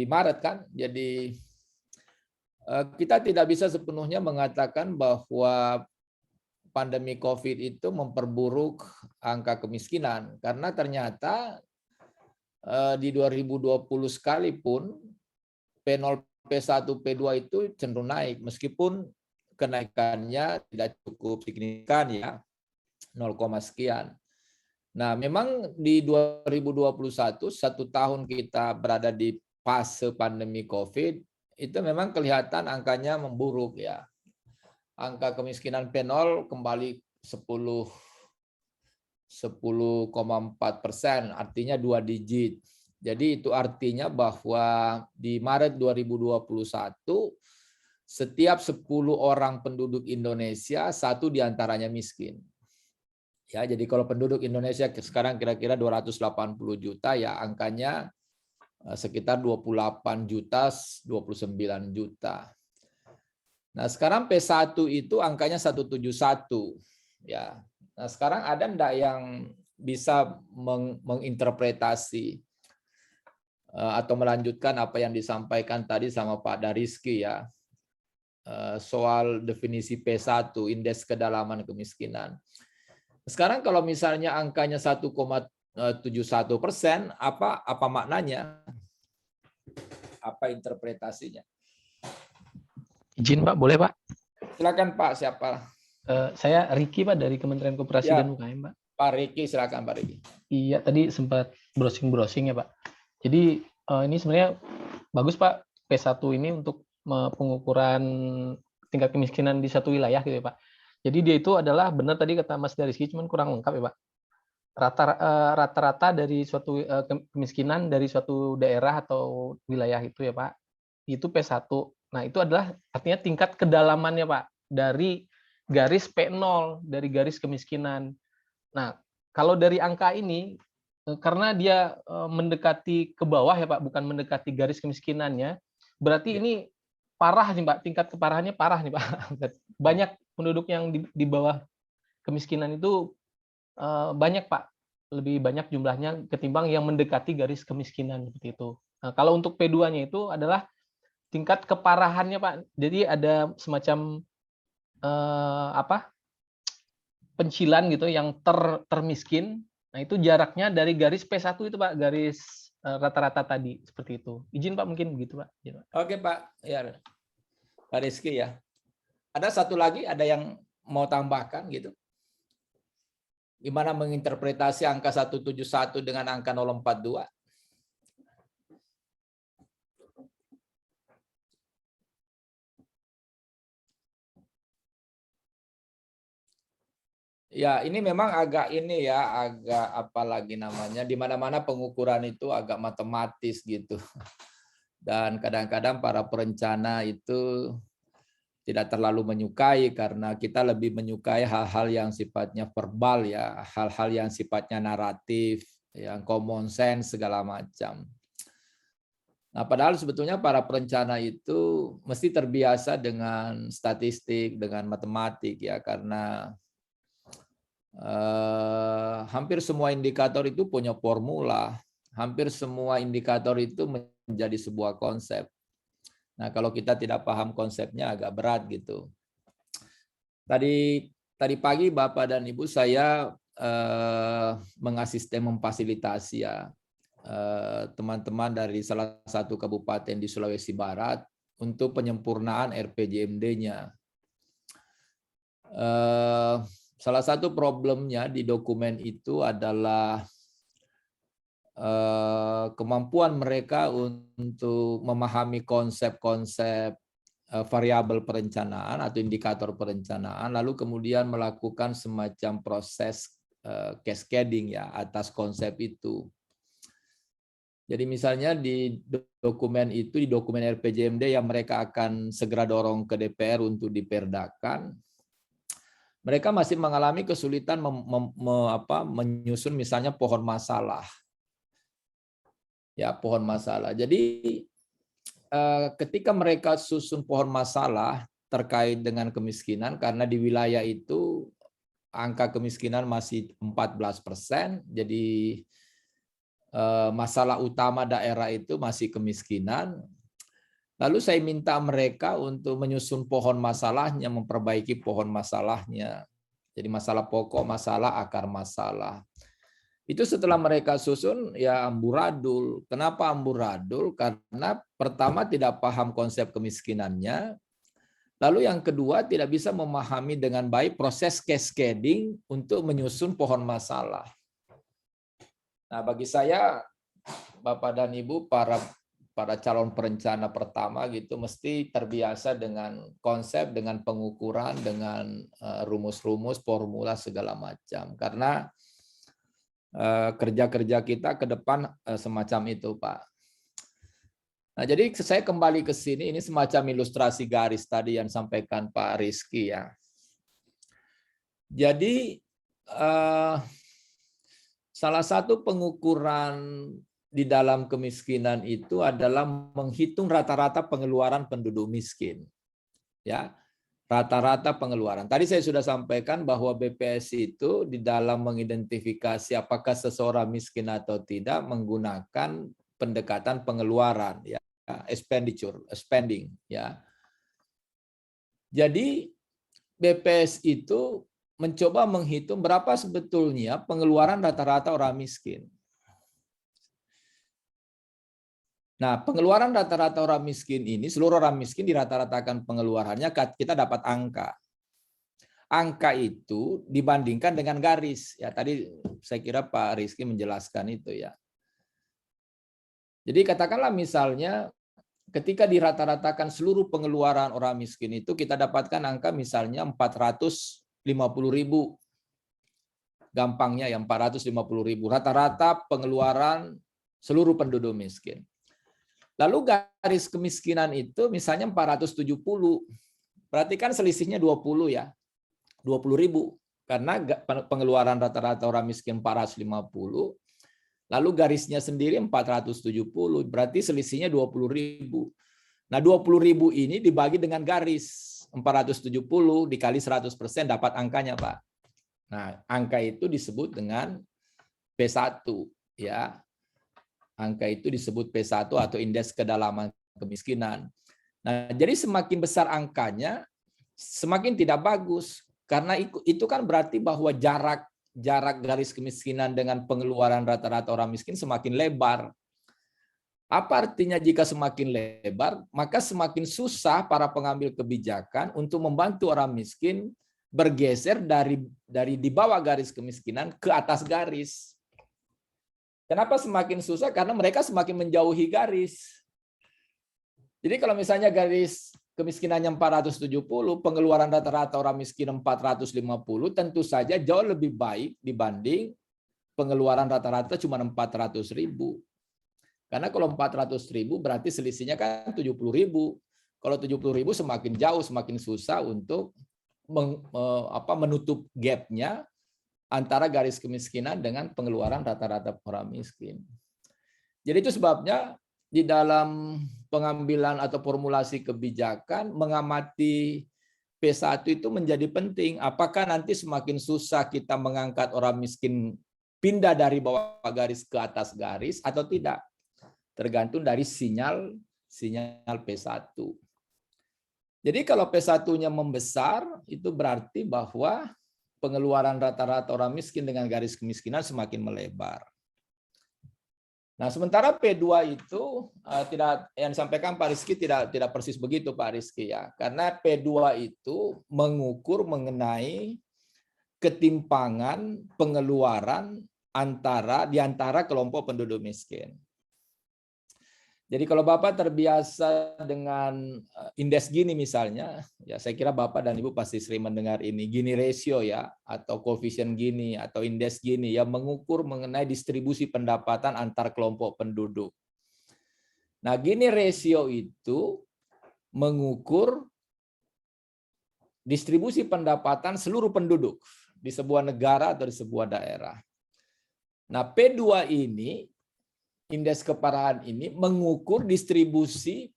Maret kan. Jadi kita tidak bisa sepenuhnya mengatakan bahwa pandemi COVID itu memperburuk angka kemiskinan, karena ternyata di 2020 sekalipun P0, P1, P2 itu cenderung naik, meskipun kenaikannya tidak cukup signifikan ya, 0, sekian. Nah, memang di 2021, 1 tahun kita berada di fase pandemi COVID, itu memang kelihatan angkanya memburuk ya. Angka kemiskinan P0 kembali 10,4%, artinya 2 digit. Jadi itu artinya bahwa di Maret 2021 setiap 10 orang penduduk Indonesia 1 diantaranya miskin. Ya, jadi kalau penduduk Indonesia sekarang kira-kira 280 juta ya, angkanya sekitar 28 juta, 29 juta. Nah, sekarang P1 itu angkanya 171 ya. Nah, sekarang ada enggak yang bisa menginterpretasi atau melanjutkan apa yang disampaikan tadi sama Pak Dariski ya, soal definisi P1, indeks kedalaman kemiskinan. Sekarang kalau misalnya angkanya 1,71%, apa maknanya? Apa interpretasinya? Izin Pak, boleh Pak? Silakan Pak, siapa? Saya Riki Pak dari Kementerian Koperasi Ya. dan UKM Pak. Pak Riki, silakan Pak Riki. Iya, tadi sempat browsing ya Pak. Jadi ini sebenarnya bagus Pak, P1 ini untuk pengukuran tingkat kemiskinan di satu wilayah gitu ya Pak. Jadi dia itu adalah benar tadi kata Mas Dariski, cuman kurang lengkap ya Pak. Rata-rata dari suatu kemiskinan dari suatu daerah atau wilayah itu ya Pak, itu P1. Nah, itu adalah artinya tingkat kedalamannya Pak, dari garis P0, dari garis kemiskinan. Nah, kalau dari angka ini, karena dia mendekati ke bawah ya Pak, bukan mendekati garis kemiskinannya, berarti ini parah nih Pak, tingkat keparahannya parah nih Pak. Banyak penduduk yang di bawah kemiskinan itu banyak Pak, lebih banyak jumlahnya ketimbang yang mendekati garis kemiskinan seperti itu. Nah, kalau untuk P2-nya itu adalah tingkat keparahannya Pak. Jadi ada semacam pencilan gitu yang termiskin. Nah, itu jaraknya dari garis P1 itu Pak, garis rata-rata tadi seperti itu. Izin Pak, mungkin begitu Pak. Izin, Pak. Oke Pak, ya Pak Rizky ya. Ada satu lagi, ada yang mau tambahkan gitu? Gimana menginterpretasi angka 171 dengan angka 042? Ya, ini memang agak ini ya, agak apa lagi namanya, di mana-mana pengukuran itu agak matematis gitu. Dan kadang-kadang para perencana itu tidak terlalu menyukai karena kita lebih menyukai hal-hal yang sifatnya verbal ya, hal-hal yang sifatnya naratif, yang common sense segala macam. Nah, padahal sebetulnya para perencana itu mesti terbiasa dengan statistik, dengan matematik ya, karena hampir semua indikator itu punya formula, hampir semua indikator itu menjadi sebuah konsep. Nah, kalau kita tidak paham konsepnya agak berat gitu. Tadi pagi Bapak dan Ibu saya mengasisten memfasilitasi ya teman-teman dari salah satu kabupaten di Sulawesi Barat untuk penyempurnaan RPJMD-nya. Salah satu problemnya di dokumen itu adalah kemampuan mereka untuk memahami konsep-konsep variabel perencanaan atau indikator perencanaan, lalu kemudian melakukan semacam proses cascading ya atas konsep itu. Jadi misalnya di dokumen itu, di dokumen RPJMD yang mereka akan segera dorong ke DPR untuk diperdakan, mereka masih mengalami kesulitan menyusun misalnya pohon masalah. Ya, pohon masalah. Jadi ketika mereka susun pohon masalah terkait dengan kemiskinan, karena di wilayah itu angka kemiskinan masih 14%, jadi masalah utama daerah itu masih kemiskinan. Lalu saya minta mereka untuk menyusun pohon masalahnya, memperbaiki pohon masalahnya. Jadi masalah pokok, masalah, akar masalah. Itu setelah mereka susun ya amburadul. Kenapa amburadul? Karena pertama tidak paham konsep kemiskinannya. Lalu yang kedua tidak bisa memahami dengan baik proses cascading untuk menyusun pohon masalah. Nah, bagi saya Bapak dan Ibu para calon perencana pertama gitu mesti terbiasa dengan konsep, dengan pengukuran, dengan rumus-rumus, formula segala macam. Karena kerja-kerja kita ke depan semacam itu, Pak. Nah, jadi saya kembali ke sini, ini semacam ilustrasi garis tadi yang disampaikan Pak Rizky ya. Jadi salah satu pengukuran di dalam kemiskinan itu adalah menghitung rata-rata pengeluaran penduduk miskin. Ya, rata-rata pengeluaran. Tadi saya sudah sampaikan bahwa BPS itu di dalam mengidentifikasi apakah seseorang miskin atau tidak menggunakan pendekatan pengeluaran ya, expenditure, spending ya. Jadi BPS itu mencoba menghitung berapa sebetulnya pengeluaran rata-rata orang miskin. Nah, pengeluaran rata-rata orang miskin ini, seluruh orang miskin dirata-ratakan pengeluarannya, kita dapat angka. Angka itu dibandingkan dengan garis. Ya, tadi saya kira Pak Rizky menjelaskan itu ya. Jadi katakanlah misalnya ketika dirata-ratakan seluruh pengeluaran orang miskin itu, kita dapatkan angka misalnya 450.000. Gampangnya ya 450.000. Rata-rata pengeluaran seluruh penduduk miskin. Lalu garis kemiskinan itu misalnya 470. Berarti kan selisihnya 20 ya. 20.000. Karena pengeluaran rata-rata orang miskin 450. Lalu garisnya sendiri 470. Berarti selisihnya 20.000. Nah 20.000 ini dibagi dengan garis. 470 dikali 100% dapat angkanya Pak. Nah angka itu disebut dengan P1 ya. Angka itu disebut P1 atau indeks kedalaman kemiskinan. Nah, jadi semakin besar angkanya, semakin tidak bagus. Karena itu kan berarti bahwa jarak garis kemiskinan dengan pengeluaran rata-rata orang miskin semakin lebar. Apa artinya jika semakin lebar, maka semakin susah para pengambil kebijakan untuk membantu orang miskin bergeser dari di bawah garis kemiskinan ke atas garis. Kenapa semakin susah? Karena mereka semakin menjauhi garis. Jadi kalau misalnya garis kemiskinannya 470, pengeluaran rata-rata orang miskin 450, tentu saja jauh lebih baik dibanding pengeluaran rata-rata cuma 400.000. Karena kalau 400.000 berarti selisihnya kan 70.000. Kalau 70.000 semakin jauh, semakin susah untuk menutup gapnya antara garis kemiskinan dengan pengeluaran rata-rata orang miskin. Jadi itu sebabnya di dalam pengambilan atau formulasi kebijakan mengamati P1 itu menjadi penting. Apakah nanti semakin susah kita mengangkat orang miskin pindah dari bawah garis ke atas garis atau tidak? Tergantung dari sinyal P1. Jadi kalau P1-nya membesar, itu berarti bahwa pengeluaran rata-rata orang miskin dengan garis kemiskinan semakin melebar. Nah, sementara P2 itu tidak, yang disampaikan Pak Rizky tidak persis begitu Pak Rizky ya. Karena P2 itu mengukur mengenai ketimpangan pengeluaran di antara kelompok penduduk miskin. Jadi kalau Bapak terbiasa dengan indeks Gini misalnya, ya saya kira Bapak dan Ibu pasti sering mendengar ini, Gini ratio ya, atau koefisien Gini, atau indeks Gini, yang mengukur mengenai distribusi pendapatan antar kelompok penduduk. Nah, Gini ratio itu mengukur distribusi pendapatan seluruh penduduk di sebuah negara atau di sebuah daerah. Nah, P2 ini, indeks keparahan ini mengukur distribusi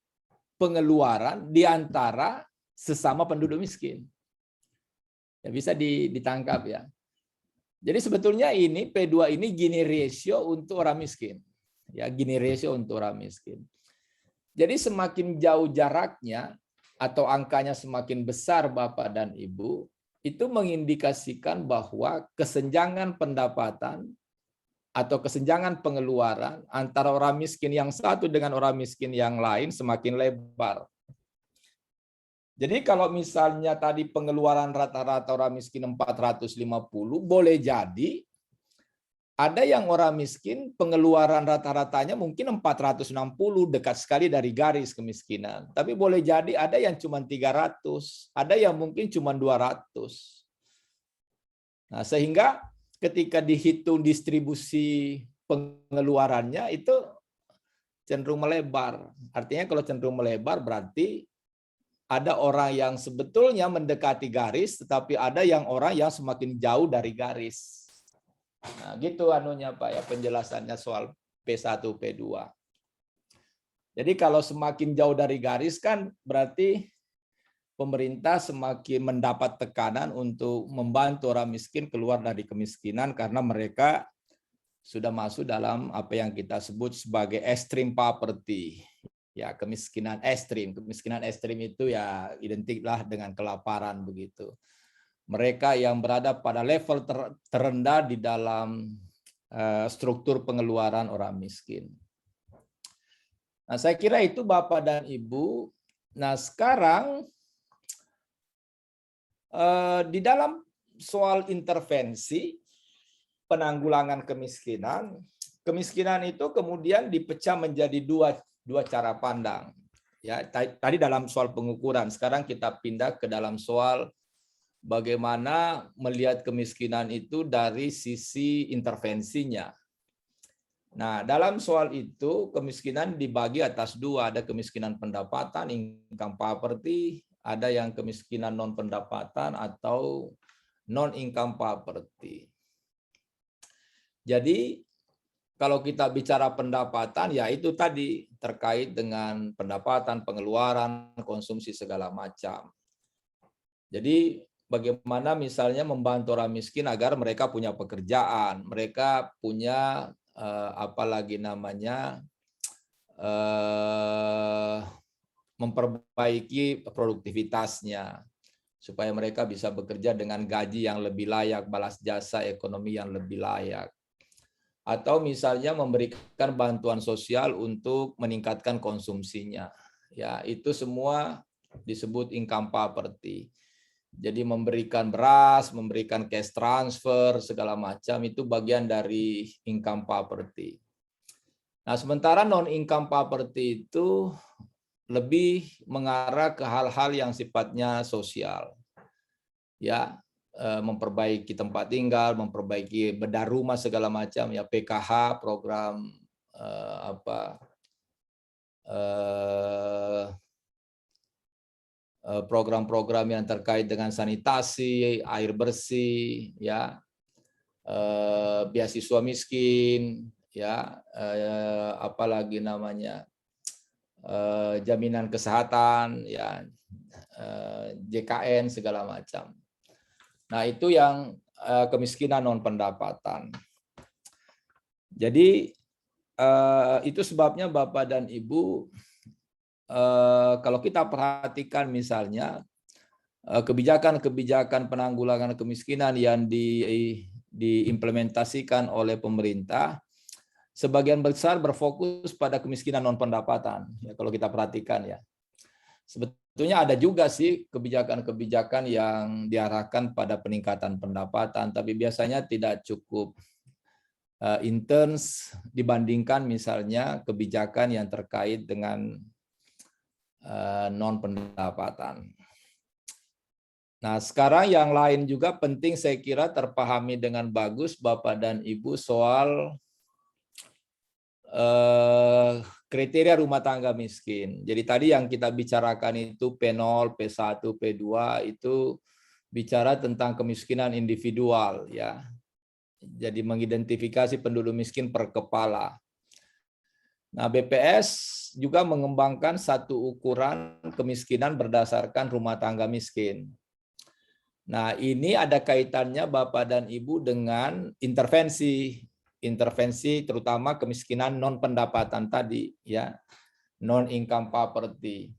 pengeluaran di antara sesama penduduk miskin. Ya, bisa ditangkap ya. Jadi sebetulnya ini P2 ini Gini ratio untuk orang miskin. Ya, Gini ratio untuk orang miskin. Jadi semakin jauh jaraknya atau angkanya semakin besar Bapak dan Ibu, itu mengindikasikan bahwa kesenjangan pendapatan atau kesenjangan pengeluaran antara orang miskin yang satu dengan orang miskin yang lain semakin lebar. Jadi kalau misalnya tadi pengeluaran rata-rata orang miskin 450, boleh jadi ada yang orang miskin pengeluaran rata-ratanya mungkin 460, dekat sekali dari garis kemiskinan. Tapi boleh jadi ada yang cuma 300, ada yang mungkin cuma 200. Nah, sehingga ketika dihitung distribusi pengeluarannya itu cenderung melebar. Artinya kalau cenderung melebar berarti ada orang yang sebetulnya mendekati garis, tetapi ada orang yang semakin jauh dari garis. Nah, gitu anunya Pak ya, penjelasannya soal P1, P2. Jadi kalau semakin jauh dari garis kan berarti pemerintah semakin mendapat tekanan untuk membantu orang miskin keluar dari kemiskinan karena mereka sudah masuk dalam apa yang kita sebut sebagai extreme poverty. Ya, kemiskinan ekstrim. Kemiskinan ekstrim itu ya identiklah dengan kelaparan begitu. Mereka yang berada pada level terendah di dalam struktur pengeluaran orang miskin. Nah, saya kira itu Bapak dan Ibu. Nah, sekarang di dalam soal intervensi penanggulangan kemiskinan, kemiskinan itu kemudian dipecah menjadi dua cara pandang. Ya, tadi dalam soal pengukuran, sekarang kita pindah ke dalam soal bagaimana melihat kemiskinan itu dari sisi intervensinya. Nah, dalam soal itu kemiskinan dibagi atas dua, ada kemiskinan pendapatan, income poverty, ada yang kemiskinan non pendapatan atau non income poverty. Jadi kalau kita bicara pendapatan ya itu tadi terkait dengan pendapatan, pengeluaran, konsumsi segala macam. Jadi bagaimana misalnya membantu orang miskin agar mereka punya pekerjaan, mereka punya memperbaiki produktivitasnya. supaya mereka bisa bekerja dengan gaji yang lebih layak, balas jasa ekonomi yang lebih layak. Atau misalnya memberikan bantuan sosial untuk meningkatkan konsumsinya. Ya, itu semua disebut income poverty. Jadi memberikan beras, memberikan cash transfer, segala macam itu bagian dari income poverty. Nah, sementara non-income poverty itu lebih mengarah ke hal-hal yang sifatnya sosial. Ya, memperbaiki tempat tinggal, memperbaiki bedah rumah segala macam, ya PKH, program program-program yang terkait dengan sanitasi, air bersih, ya, beasiswa miskin, ya, apalagi namanya, jaminan kesehatan, ya, JKN segala macam. Nah, itu yang kemiskinan non pendapatan. Jadi itu sebabnya Bapak dan Ibu, kalau kita perhatikan misalnya kebijakan-kebijakan penanggulangan kemiskinan yang diimplementasikan oleh pemerintah, sebagian besar berfokus pada kemiskinan non pendapatan. Ya, kalau kita perhatikan ya, sebetulnya ada juga sih kebijakan-kebijakan yang diarahkan pada peningkatan pendapatan, tapi biasanya tidak cukup intens dibandingkan misalnya kebijakan yang terkait dengan non pendapatan. Nah, sekarang yang lain juga penting saya kira terpahami dengan bagus Bapak dan Ibu soal kriteria rumah tangga miskin. Jadi tadi yang kita bicarakan itu P0, P1, P2 itu bicara tentang kemiskinan individual ya. Jadi mengidentifikasi penduduk miskin per kepala. Nah, BPS juga mengembangkan satu ukuran kemiskinan berdasarkan rumah tangga miskin. Nah, ini ada kaitannya Bapak dan Ibu dengan intervensi terutama kemiskinan non pendapatan tadi ya, non income poverty.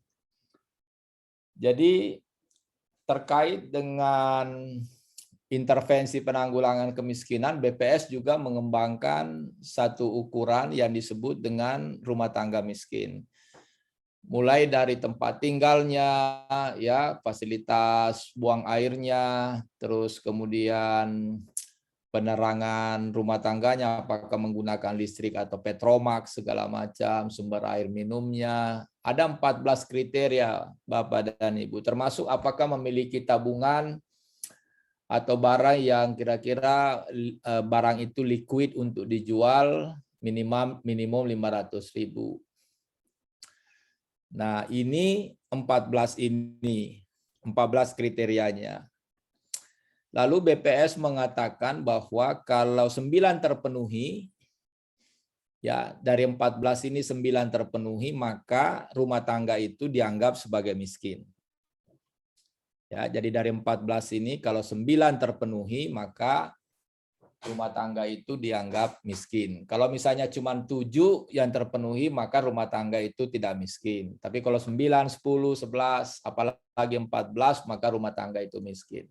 Jadi terkait dengan intervensi penanggulangan kemiskinan, BPS juga mengembangkan satu ukuran yang disebut dengan rumah tangga miskin. Mulai dari tempat tinggalnya, ya, fasilitas buang airnya, terus kemudian penerangan rumah tangganya, apakah menggunakan listrik atau petromax, segala macam, sumber air minumnya. Ada 14 kriteria, Bapak dan Ibu, termasuk apakah memiliki tabungan atau barang yang kira-kira barang itu liquid untuk dijual minimum 500.000. Nah, ini 14 kriterianya. Lalu BPS mengatakan bahwa kalau 9 terpenuhi, ya dari 14 ini 9 terpenuhi, maka rumah tangga itu dianggap sebagai miskin. Ya, jadi dari 14 ini kalau 9 terpenuhi, maka rumah tangga itu dianggap miskin. Kalau misalnya cuma 7 yang terpenuhi, maka rumah tangga itu tidak miskin. Tapi kalau 9, 10, 11, apalagi 14, maka rumah tangga itu miskin.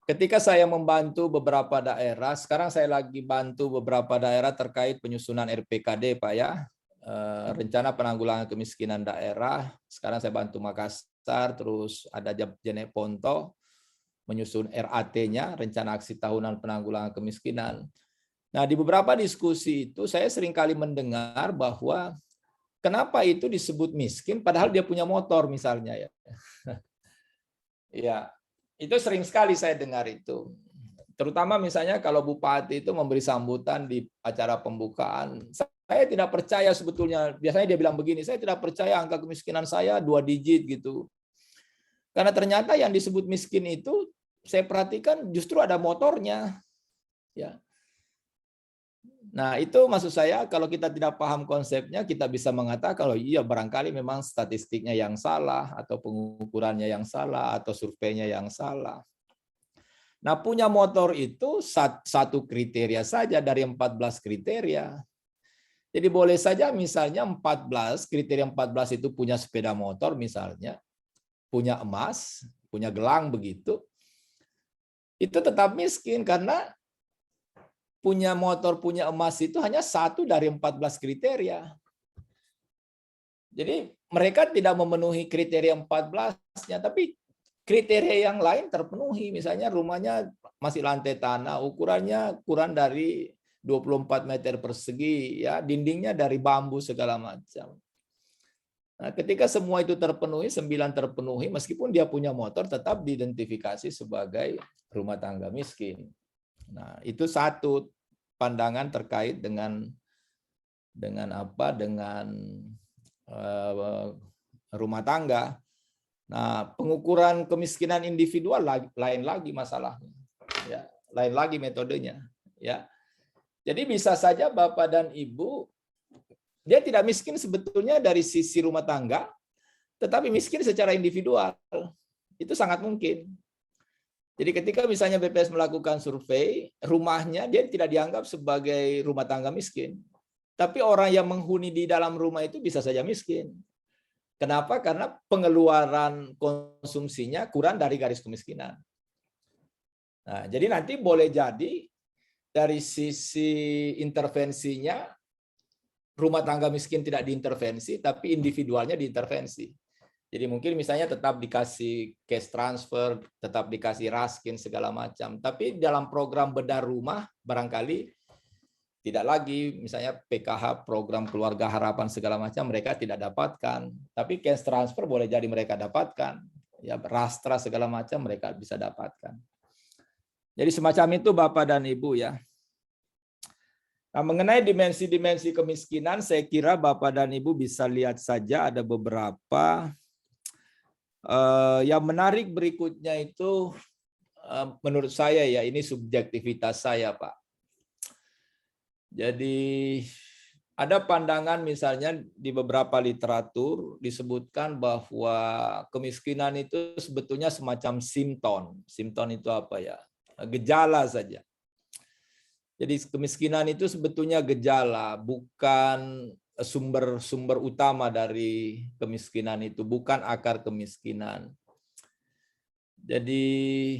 Ketika saya membantu beberapa daerah, sekarang saya lagi bantu beberapa daerah terkait penyusunan RPKD, Pak ya. Rencana penanggulangan kemiskinan daerah. Sekarang saya bantu Makassar, terus ada Jeneponto, menyusun RAT-nya, Rencana Aksi Tahunan Penanggulangan Kemiskinan. Nah, di beberapa diskusi itu saya seringkali mendengar bahwa kenapa itu disebut miskin padahal dia punya motor misalnya ya. Ya, itu sering sekali saya dengar itu. Terutama misalnya kalau bupati itu memberi sambutan di acara pembukaan. Saya tidak percaya sebetulnya, biasanya dia bilang begini, saya tidak percaya angka kemiskinan saya 2 digit gitu. Karena ternyata yang disebut miskin itu saya perhatikan justru ada motornya. Ya. Nah, itu maksud saya kalau kita tidak paham konsepnya, kita bisa mengatakan kalau iya barangkali memang statistiknya yang salah, atau pengukurannya yang salah, atau surveinya yang salah. Nah, punya motor itu satu kriteria saja dari 14 kriteria. Jadi boleh saja misalnya 14, kriteria 14 itu punya sepeda motor misalnya, punya emas, punya gelang begitu, itu tetap miskin karena punya motor, punya emas itu hanya 1 dari 14 kriteria. Jadi mereka tidak memenuhi kriteria 14-nya, tapi kriteria yang lain terpenuhi. Misalnya rumahnya masih lantai tanah, ukurannya kurang dari 24 meter persegi, ya, dindingnya dari bambu segala macam. Nah, ketika semua itu terpenuhi, 9 terpenuhi, meskipun dia punya motor, tetap diidentifikasi sebagai rumah tangga miskin. Nah, itu satu pandangan terkait dengan apa? Dengan rumah tangga. Nah, pengukuran kemiskinan individual lain lagi masalahnya, ya, lain lagi metodenya, ya. Jadi bisa saja Bapak dan Ibu dia tidak miskin sebetulnya dari sisi rumah tangga, tetapi miskin secara individual. Itu sangat mungkin. Jadi ketika misalnya BPS melakukan survei, rumahnya dia tidak dianggap sebagai rumah tangga miskin. Tapi orang yang menghuni di dalam rumah itu bisa saja miskin. Kenapa? Karena pengeluaran konsumsinya kurang dari garis kemiskinan. Nah, jadi nanti boleh jadi dari sisi intervensinya, rumah tangga miskin tidak diintervensi, tapi individualnya diintervensi. Jadi mungkin misalnya tetap dikasih cash transfer, tetap dikasih raskin segala macam. Tapi dalam program bedah rumah barangkali tidak lagi, misalnya PKH, program keluarga harapan segala macam mereka tidak dapatkan. Tapi cash transfer boleh jadi mereka dapatkan. Ya, rastra segala macam mereka bisa dapatkan. Jadi semacam itu Bapak dan Ibu ya. Nah, mengenai dimensi-dimensi kemiskinan, saya kira Bapak dan Ibu bisa lihat saja ada beberapa. Yang menarik berikutnya itu, menurut saya ya, ini subjektivitas saya Pak. Jadi ada pandangan misalnya di beberapa literatur disebutkan bahwa kemiskinan itu sebetulnya semacam simptom. Simptom itu apa ya? Gejala saja. Jadi kemiskinan itu sebetulnya gejala, bukan sumber utama dari kemiskinan itu, bukan akar kemiskinan. Jadi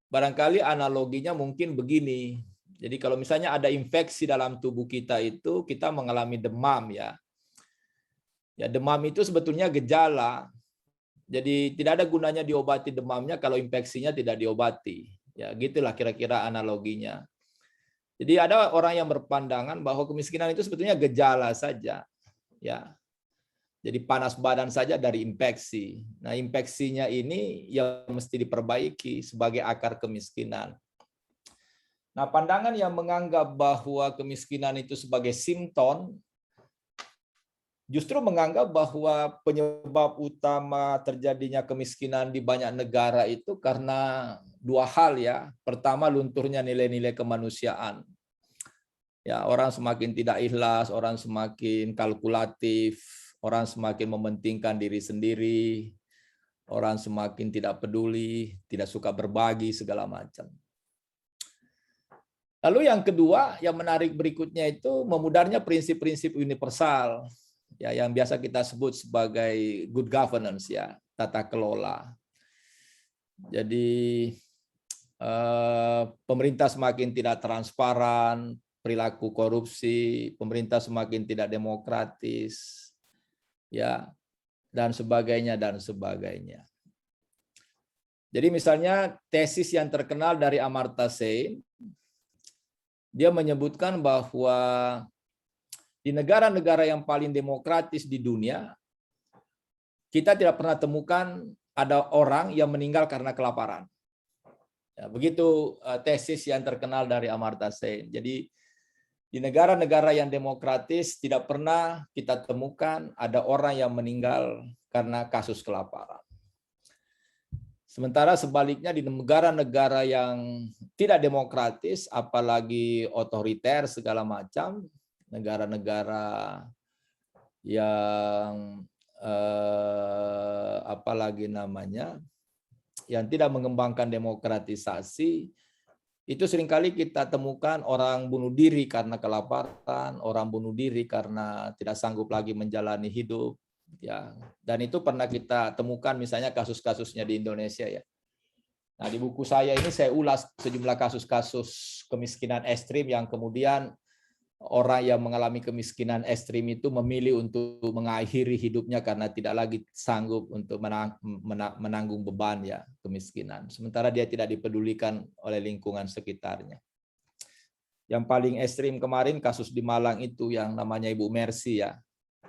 barangkali analoginya mungkin begini. Jadi kalau misalnya ada infeksi dalam tubuh kita itu, kita mengalami demam ya. Ya, demam itu sebetulnya gejala. Jadi tidak ada gunanya diobati demamnya kalau infeksinya tidak diobati. Ya, gitulah kira-kira analoginya. Jadi ada orang yang berpandangan bahwa kemiskinan itu sebetulnya gejala saja. Ya. Jadi panas badan saja dari infeksi. Nah, infeksinya ini yang mesti diperbaiki sebagai akar kemiskinan. Nah, pandangan yang menganggap bahwa kemiskinan itu sebagai simptom justru menganggap bahwa penyebab utama terjadinya kemiskinan di banyak negara itu karena 2 hal ya. Pertama, lunturnya nilai-nilai kemanusiaan. Ya, orang semakin tidak ikhlas, orang semakin kalkulatif, orang semakin mementingkan diri sendiri, orang semakin tidak peduli, tidak suka berbagi segala macam. Lalu yang kedua, yang menarik berikutnya itu memudarnya prinsip-prinsip universal, ya, yang biasa kita sebut sebagai good governance, ya, tata kelola. Jadi pemerintah semakin tidak transparan, perilaku korupsi, pemerintah semakin tidak demokratis, ya, dan sebagainya dan sebagainya. Jadi misalnya tesis yang terkenal dari Amartya Sen, dia menyebutkan bahwa di negara-negara yang paling demokratis di dunia, kita tidak pernah temukan ada orang yang meninggal karena kelaparan. Ya, begitu tesis yang terkenal dari Amartya Sen. Jadi di negara-negara yang demokratis tidak pernah kita temukan ada orang yang meninggal karena kasus kelaparan. Sementara sebaliknya di negara-negara yang tidak demokratis, apalagi otoriter segala macam, negara-negara yang apalagi namanya, yang tidak mengembangkan demokratisasi, itu seringkali kita temukan orang bunuh diri karena kelaparan, orang bunuh diri karena tidak sanggup lagi menjalani hidup, Ya, dan itu pernah kita temukan misalnya kasus-kasusnya di Indonesia ya. Nah, di buku saya ini saya ulas sejumlah kasus-kasus kemiskinan ekstrim yang kemudian orang yang mengalami kemiskinan ekstrim itu memilih untuk mengakhiri hidupnya karena tidak lagi sanggup untuk menanggung beban ya kemiskinan. Sementara dia tidak dipedulikan oleh lingkungan sekitarnya. Yang paling ekstrim kemarin kasus di Malang itu yang namanya Ibu Mercy ya.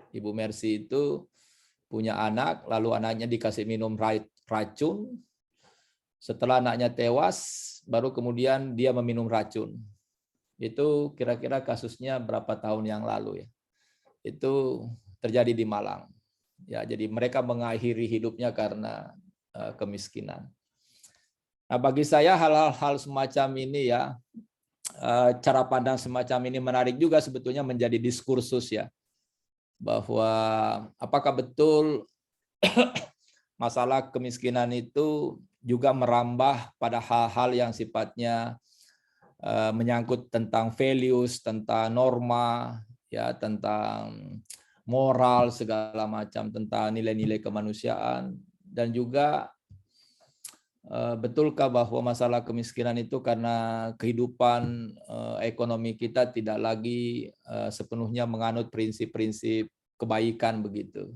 Ibu Mercy itu punya anak, lalu anaknya dikasih minum racun. Setelah anaknya tewas, baru kemudian dia meminum racun. Itu kira-kira kasusnya berapa tahun yang lalu ya. Itu terjadi di Malang. Ya, jadi mereka mengakhiri hidupnya karena kemiskinan. Nah, bagi saya hal-hal semacam ini ya, cara pandang semacam ini menarik juga sebetulnya menjadi diskursus ya. Bahwa apakah betul masalah kemiskinan itu juga merambah pada hal-hal yang sifatnya menyangkut tentang values, tentang norma, ya, tentang moral segala macam, tentang nilai-nilai kemanusiaan, dan juga betulkah bahwa masalah kemiskinan itu karena kehidupan ekonomi kita tidak lagi sepenuhnya menganut prinsip-prinsip kebaikan begitu.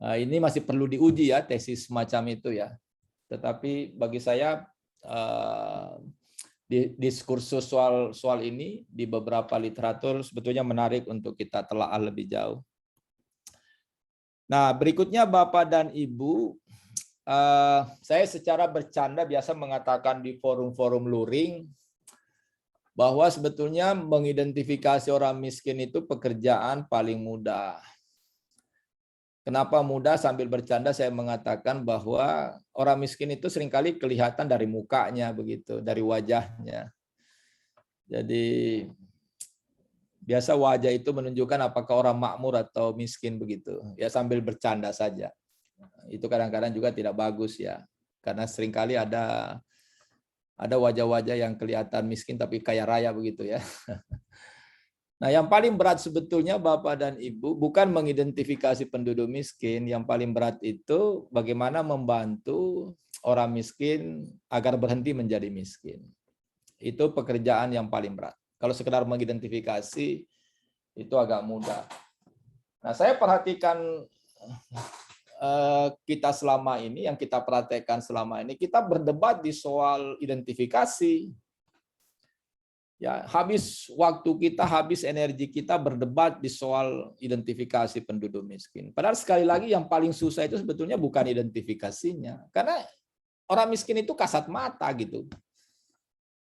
Ini masih perlu diuji ya tesis semacam itu ya. Tetapi bagi saya diskursus soal ini di beberapa literatur sebetulnya menarik untuk kita telaah lebih jauh. Nah, berikutnya Bapak dan Ibu, saya secara bercanda biasa mengatakan di forum-forum luring bahwa sebetulnya mengidentifikasi orang miskin itu pekerjaan paling mudah. Kenapa mudah? Sambil bercanda saya mengatakan bahwa orang miskin itu seringkali kelihatan dari mukanya begitu, dari wajahnya. Jadi biasa wajah itu menunjukkan apakah orang makmur atau miskin begitu. Ya sambil bercanda saja. Itu kadang-kadang juga tidak bagus ya. Karena seringkali ada wajah-wajah yang kelihatan miskin tapi kaya raya begitu ya. Nah, yang paling berat sebetulnya Bapak dan Ibu bukan mengidentifikasi penduduk miskin, yang paling berat itu bagaimana membantu orang miskin agar berhenti menjadi miskin. Itu pekerjaan yang paling berat. Kalau sekedar mengidentifikasi itu agak mudah. Nah, saya perhatikan kita selama ini, yang kita praktekkan selama ini, kita berdebat di soal identifikasi. Ya, habis waktu kita, habis energi kita berdebat di soal identifikasi penduduk miskin. Padahal sekali lagi yang paling susah itu sebetulnya bukan identifikasinya. Karena orang miskin itu kasat mata gitu.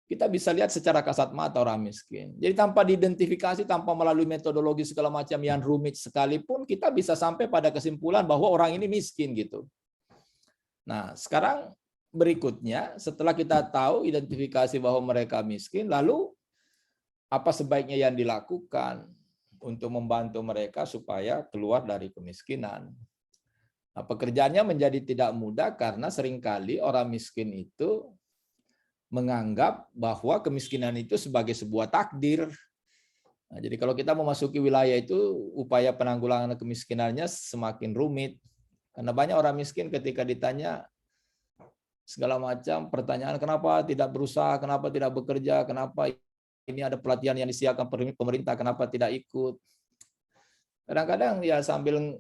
Kita bisa lihat secara kasat mata orang miskin. Jadi tanpa diidentifikasi, tanpa melalui metodologi segala macam yang rumit sekalipun, kita bisa sampai pada kesimpulan bahwa orang ini miskin gitu. Nah, sekarang berikutnya, setelah kita tahu identifikasi bahwa mereka miskin, lalu apa sebaiknya yang dilakukan untuk membantu mereka supaya keluar dari kemiskinan? Nah, pekerjaannya menjadi tidak mudah karena seringkali orang miskin itu menganggap bahwa kemiskinan itu sebagai sebuah takdir. Nah, jadi kalau kita memasuki wilayah itu, upaya penanggulangan kemiskinannya semakin rumit. Karena banyak orang miskin ketika ditanya segala macam pertanyaan, kenapa tidak berusaha, kenapa tidak bekerja, kenapa ini ada pelatihan yang disiapkan pemerintah, kenapa tidak ikut. Kadang-kadang ya sambil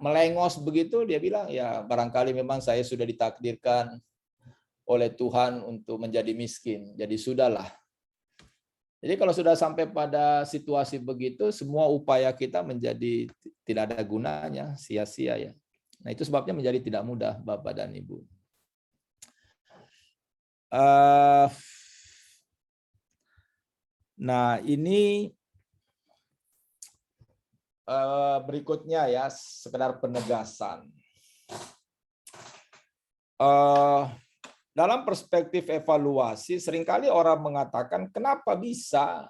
melengos begitu, dia bilang, ya barangkali memang saya sudah ditakdirkan oleh Tuhan untuk menjadi miskin, jadi sudahlah. Jadi kalau sudah sampai pada situasi begitu, semua upaya kita menjadi tidak ada gunanya, sia-sia ya. Nah, itu sebabnya menjadi tidak mudah, Bapak dan Ibu. Nah, ini berikutnya ya, sekedar penegasan. Dalam perspektif evaluasi, seringkali orang mengatakan kenapa bisa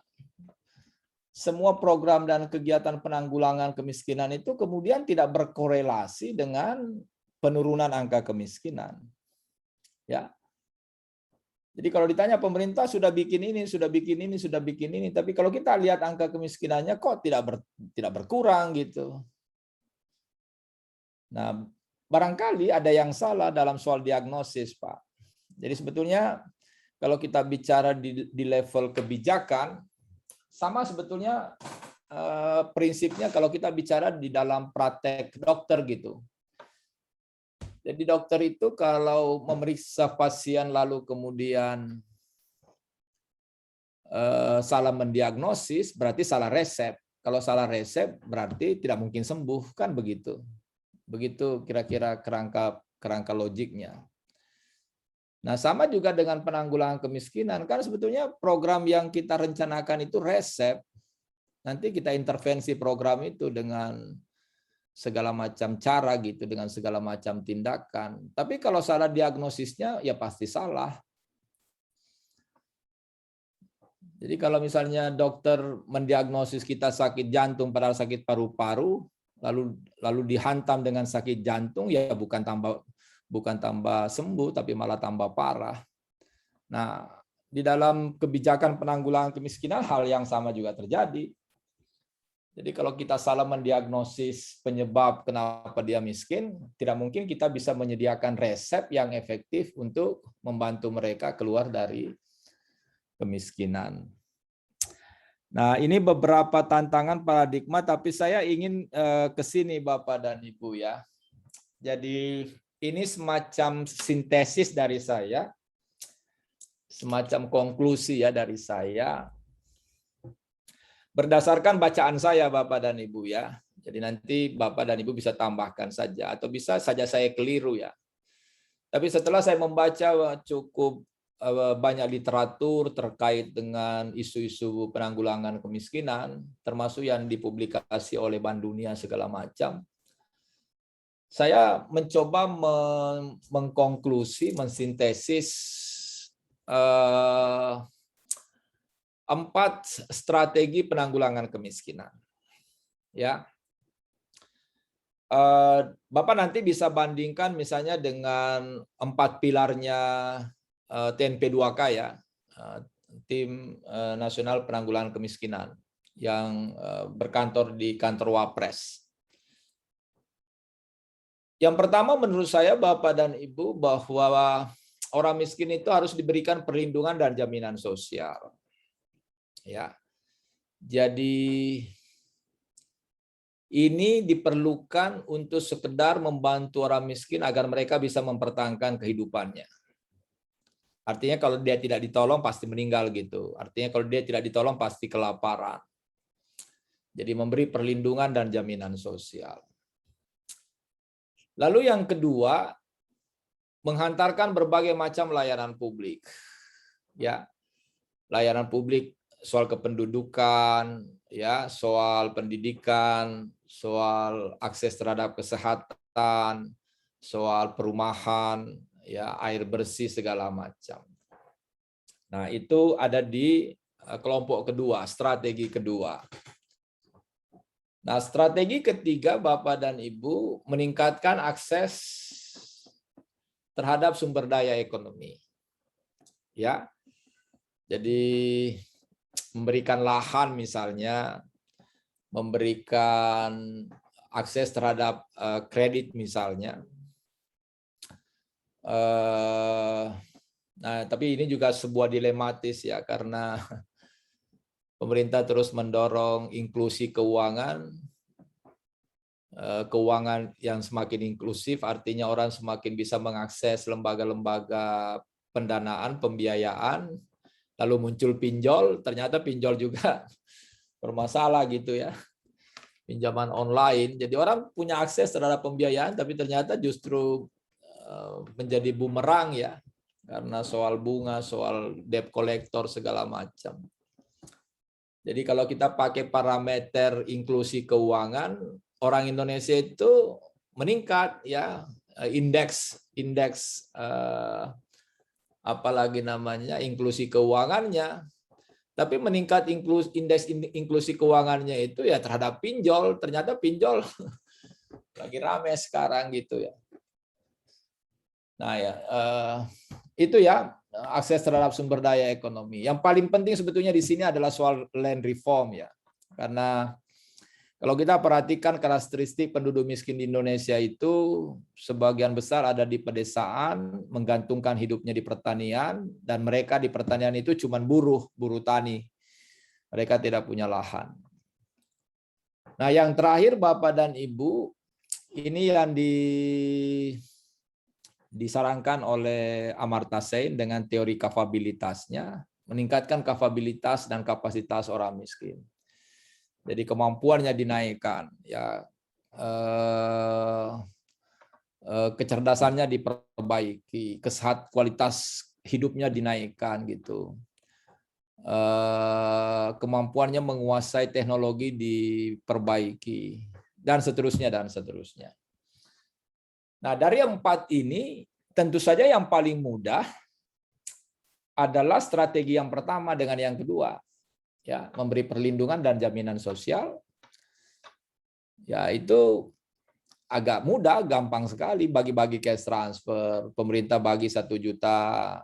semua program dan kegiatan penanggulangan kemiskinan itu kemudian tidak berkorelasi dengan penurunan angka kemiskinan. Ya. Jadi kalau ditanya pemerintah sudah bikin ini, sudah bikin ini, sudah bikin ini, tapi kalau kita lihat angka kemiskinannya kok tidak berkurang gitu. Nah, barangkali ada yang salah dalam soal diagnosis, Pak. Jadi sebetulnya kalau kita bicara di level kebijakan, sama sebetulnya prinsipnya kalau kita bicara di dalam praktek dokter gitu. Jadi dokter itu kalau memeriksa pasien lalu kemudian salah mendiagnosis, berarti salah resep. Kalau salah resep berarti tidak mungkin sembuh, kan begitu. Begitu kira-kira kerangka logiknya. Nah, sama juga dengan penanggulangan kemiskinan, kan sebetulnya program yang kita rencanakan itu resep. Nanti kita intervensi program itu dengan segala macam cara gitu, dengan segala macam tindakan. Tapi kalau salah diagnosisnya, ya pasti salah. Jadi kalau misalnya dokter mendiagnosis kita sakit jantung padahal sakit paru-paru, lalu dihantam dengan sakit jantung, ya bukan tambah sembuh, tapi malah tambah parah. Nah, di dalam kebijakan penanggulangan kemiskinan hal yang sama juga terjadi. Jadi kalau kita salah mendiagnosis penyebab kenapa dia miskin, tidak mungkin kita bisa menyediakan resep yang efektif untuk membantu mereka keluar dari kemiskinan. Nah, ini beberapa tantangan paradigma, tapi saya ingin ke sini Bapak dan Ibu ya. Jadi ini semacam sintesis dari saya, semacam konklusi ya dari saya. Berdasarkan bacaan saya Bapak dan Ibu ya. Jadi nanti Bapak dan Ibu bisa tambahkan saja atau bisa saja saya keliru ya. Tapi setelah saya membaca cukup banyak literatur terkait dengan isu-isu penanggulangan kemiskinan, termasuk yang dipublikasi oleh Bank Dunia segala macam, saya mencoba mengkonklusi, mensintesis 4 strategi penanggulangan kemiskinan. Ya, Bapak nanti bisa bandingkan misalnya dengan 4 pilarnya TNP2K ya, Tim Nasional Penanggulangan Kemiskinan yang berkantor di kantor Wapres. Yang pertama menurut saya Bapak dan Ibu bahwa orang miskin itu harus diberikan perlindungan dan jaminan sosial. Ya. Jadi ini diperlukan untuk sekedar membantu orang miskin agar mereka bisa mempertahankan kehidupannya. Artinya kalau dia tidak ditolong pasti meninggal gitu. Artinya kalau dia tidak ditolong pasti kelaparan. Jadi memberi perlindungan dan jaminan sosial. Lalu yang kedua, menghantarkan berbagai macam layanan publik. Ya. Layanan publik soal kependudukan, ya, soal pendidikan, soal akses terhadap kesehatan, soal perumahan, ya, air bersih segala macam. Nah, itu ada di kelompok kedua, strategi kedua. Nah, strategi ketiga Bapak dan Ibu meningkatkan akses terhadap sumber daya ekonomi. Ya. Jadi memberikan lahan misalnya, memberikan akses terhadap kredit misalnya. Nah, tapi ini juga sebuah dilematis ya, karena pemerintah terus mendorong inklusi keuangan, keuangan yang semakin inklusif, artinya orang semakin bisa mengakses lembaga-lembaga pendanaan, pembiayaan. Lalu muncul pinjol, ternyata pinjol juga bermasalah gitu ya. Pinjaman online, jadi orang punya akses terhadap pembiayaan, tapi ternyata justru menjadi bumerang ya. Karena soal bunga, soal debt collector, segala macam. Jadi kalau kita pakai parameter inklusi keuangan, orang Indonesia itu meningkat ya, indeks apalagi namanya inklusi keuangannya, tapi meningkat indeks inklusi keuangannya itu ya terhadap pinjol, ternyata pinjol lagi rame sekarang gitu ya. Nah ya, itu ya akses terhadap sumber daya ekonomi. Yang paling penting sebetulnya di sini adalah soal land reform ya, karena Kalau kita perhatikan karakteristik penduduk miskin di Indonesia itu sebagian besar ada di pedesaan, menggantungkan hidupnya di pertanian, dan mereka di pertanian itu cuma buruh tani. Mereka tidak punya lahan. Nah, yang terakhir Bapak dan Ibu, ini yang disarankan oleh Amartya Sen dengan teori kapabilitasnya, meningkatkan kapabilitas dan kapasitas orang miskin. Jadi kemampuannya dinaikkan, ya, kecerdasannya diperbaiki, kualitas hidupnya dinaikkan gitu, kemampuannya menguasai teknologi diperbaiki, dan seterusnya dan seterusnya. Nah, dari 4 ini tentu saja yang paling mudah adalah strategi yang pertama dengan yang kedua. Ya, memberi perlindungan dan jaminan sosial, ya itu agak mudah, gampang sekali, bagi-bagi cash transfer, pemerintah bagi 1 juta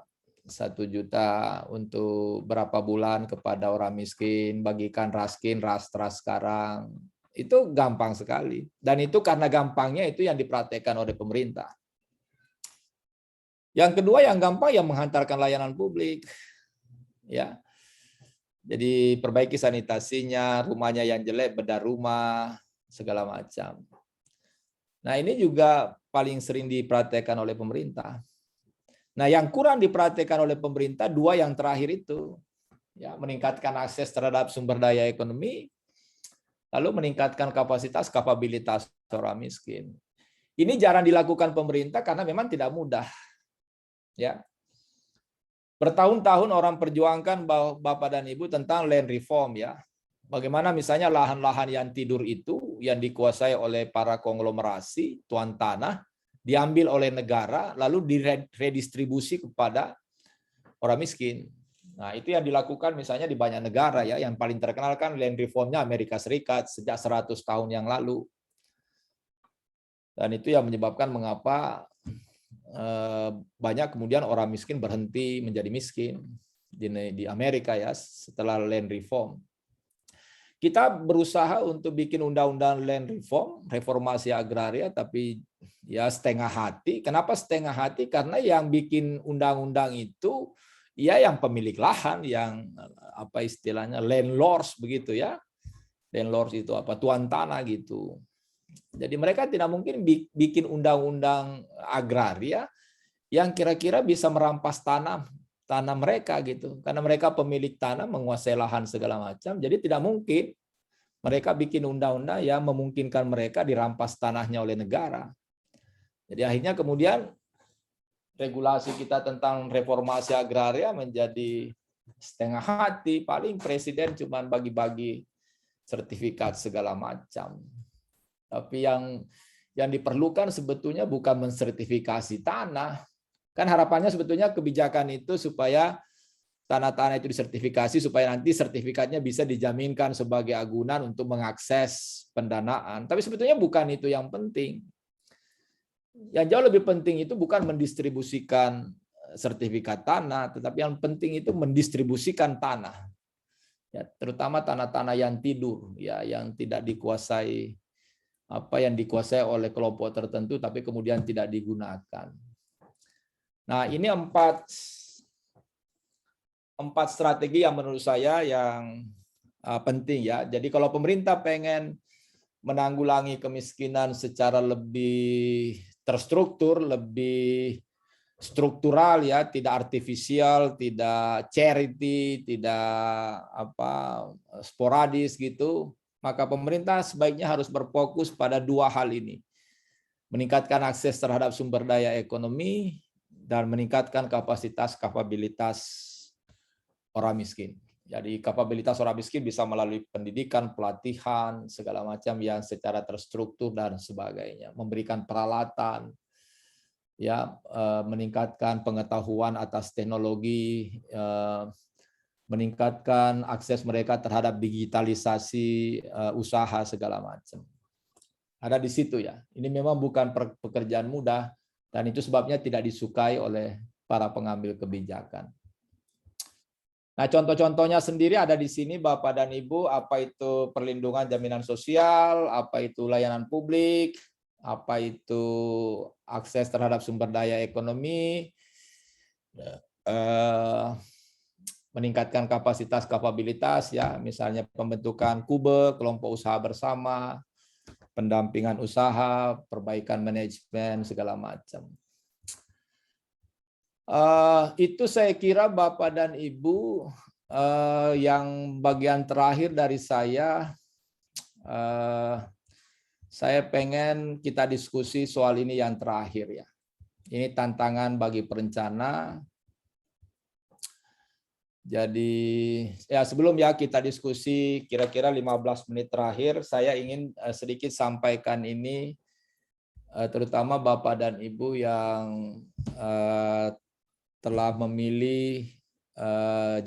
untuk berapa bulan kepada orang miskin, bagikan raskin, ras-tras sekarang, itu gampang sekali, dan itu karena gampangnya itu yang dipraktekkan oleh pemerintah. Yang kedua yang gampang yang menghantarkan layanan publik, ya. Jadi perbaiki sanitasinya, rumahnya yang jelek, bedah rumah, segala macam. Nah, ini juga paling sering dipraktekkan oleh pemerintah. Nah, yang kurang dipraktekkan oleh pemerintah, 2 yang terakhir itu, ya, meningkatkan akses terhadap sumber daya ekonomi, lalu meningkatkan kapabilitas orang miskin. Ini jarang dilakukan pemerintah karena memang tidak mudah. Ya. Bertahun-tahun orang perjuangkan Bapak dan Ibu tentang land reform, ya. Bagaimana misalnya lahan-lahan yang tidur itu yang dikuasai oleh para konglomerasi, tuan tanah, diambil oleh negara lalu diredistribusi kepada orang miskin. Nah, itu yang dilakukan misalnya di banyak negara, ya. Yang paling terkenal kan land reformnya Amerika Serikat sejak 100 tahun yang lalu. Dan itu yang menyebabkan mengapa banyak kemudian orang miskin berhenti menjadi miskin di Amerika, ya, setelah land reform. Kita berusaha untuk bikin undang-undang land reform, reformasi agraria, tapi ya setengah hati. Kenapa setengah hati? Karena yang bikin undang-undang itu ya yang pemilik lahan, yang apa istilahnya landlords begitu, ya. Landlords itu apa? Tuan tanah gitu. Jadi mereka tidak mungkin bikin undang-undang agraria yang kira-kira bisa merampas tanah mereka gitu. Karena mereka pemilik tanah, menguasai lahan segala macam. Jadi tidak mungkin mereka bikin undang-undang yang memungkinkan mereka dirampas tanahnya oleh negara. Jadi akhirnya kemudian regulasi kita tentang reformasi agraria menjadi setengah hati. Paling presiden cuma bagi-bagi sertifikat segala macam. Tapi yang diperlukan sebetulnya bukan mensertifikasi tanah. Kan harapannya sebetulnya kebijakan itu supaya tanah-tanah itu disertifikasi, supaya nanti sertifikatnya bisa dijaminkan sebagai agunan untuk mengakses pendanaan. Tapi sebetulnya bukan itu yang penting. Yang jauh lebih penting itu bukan mendistribusikan sertifikat tanah, tetapi yang penting itu mendistribusikan tanah. Ya, terutama tanah-tanah yang tidur, ya, yang tidak dikuasai, yang dikuasai oleh kelompok tertentu tapi kemudian tidak digunakan. Nah, ini 4 strategi yang menurut saya yang penting, ya. Jadi kalau pemerintah pengen menanggulangi kemiskinan secara lebih terstruktur, lebih struktural, ya, tidak artifisial, tidak charity, tidak sporadis gitu, maka pemerintah sebaiknya harus berfokus pada 2 hal ini. Meningkatkan akses terhadap sumber daya ekonomi dan meningkatkan kapabilitas orang miskin. Jadi kapabilitas orang miskin bisa melalui pendidikan, pelatihan, segala macam yang secara terstruktur dan sebagainya. Memberikan peralatan, ya, meningkatkan pengetahuan atas teknologi, meningkatkan akses mereka terhadap digitalisasi usaha segala macam. Ada di situ, ya. Ini memang bukan pekerjaan mudah dan itu sebabnya tidak disukai oleh para pengambil kebijakan. Nah, contoh-contohnya sendiri ada di sini Bapak dan Ibu, apa itu perlindungan jaminan sosial, apa itu layanan publik, apa itu akses terhadap sumber daya ekonomi, meningkatkan kapasitas ya, misalnya pembentukan kube, kelompok usaha bersama, pendampingan usaha, perbaikan manajemen segala macam. Itu saya kira Bapak dan Ibu yang bagian terakhir dari saya pengen kita diskusi soal ini yang terakhir ya. Ini tantangan bagi perencana. Jadi ya sebelum ya kita diskusi kira-kira 15 menit terakhir, saya ingin sedikit sampaikan ini terutama Bapak dan Ibu yang telah memilih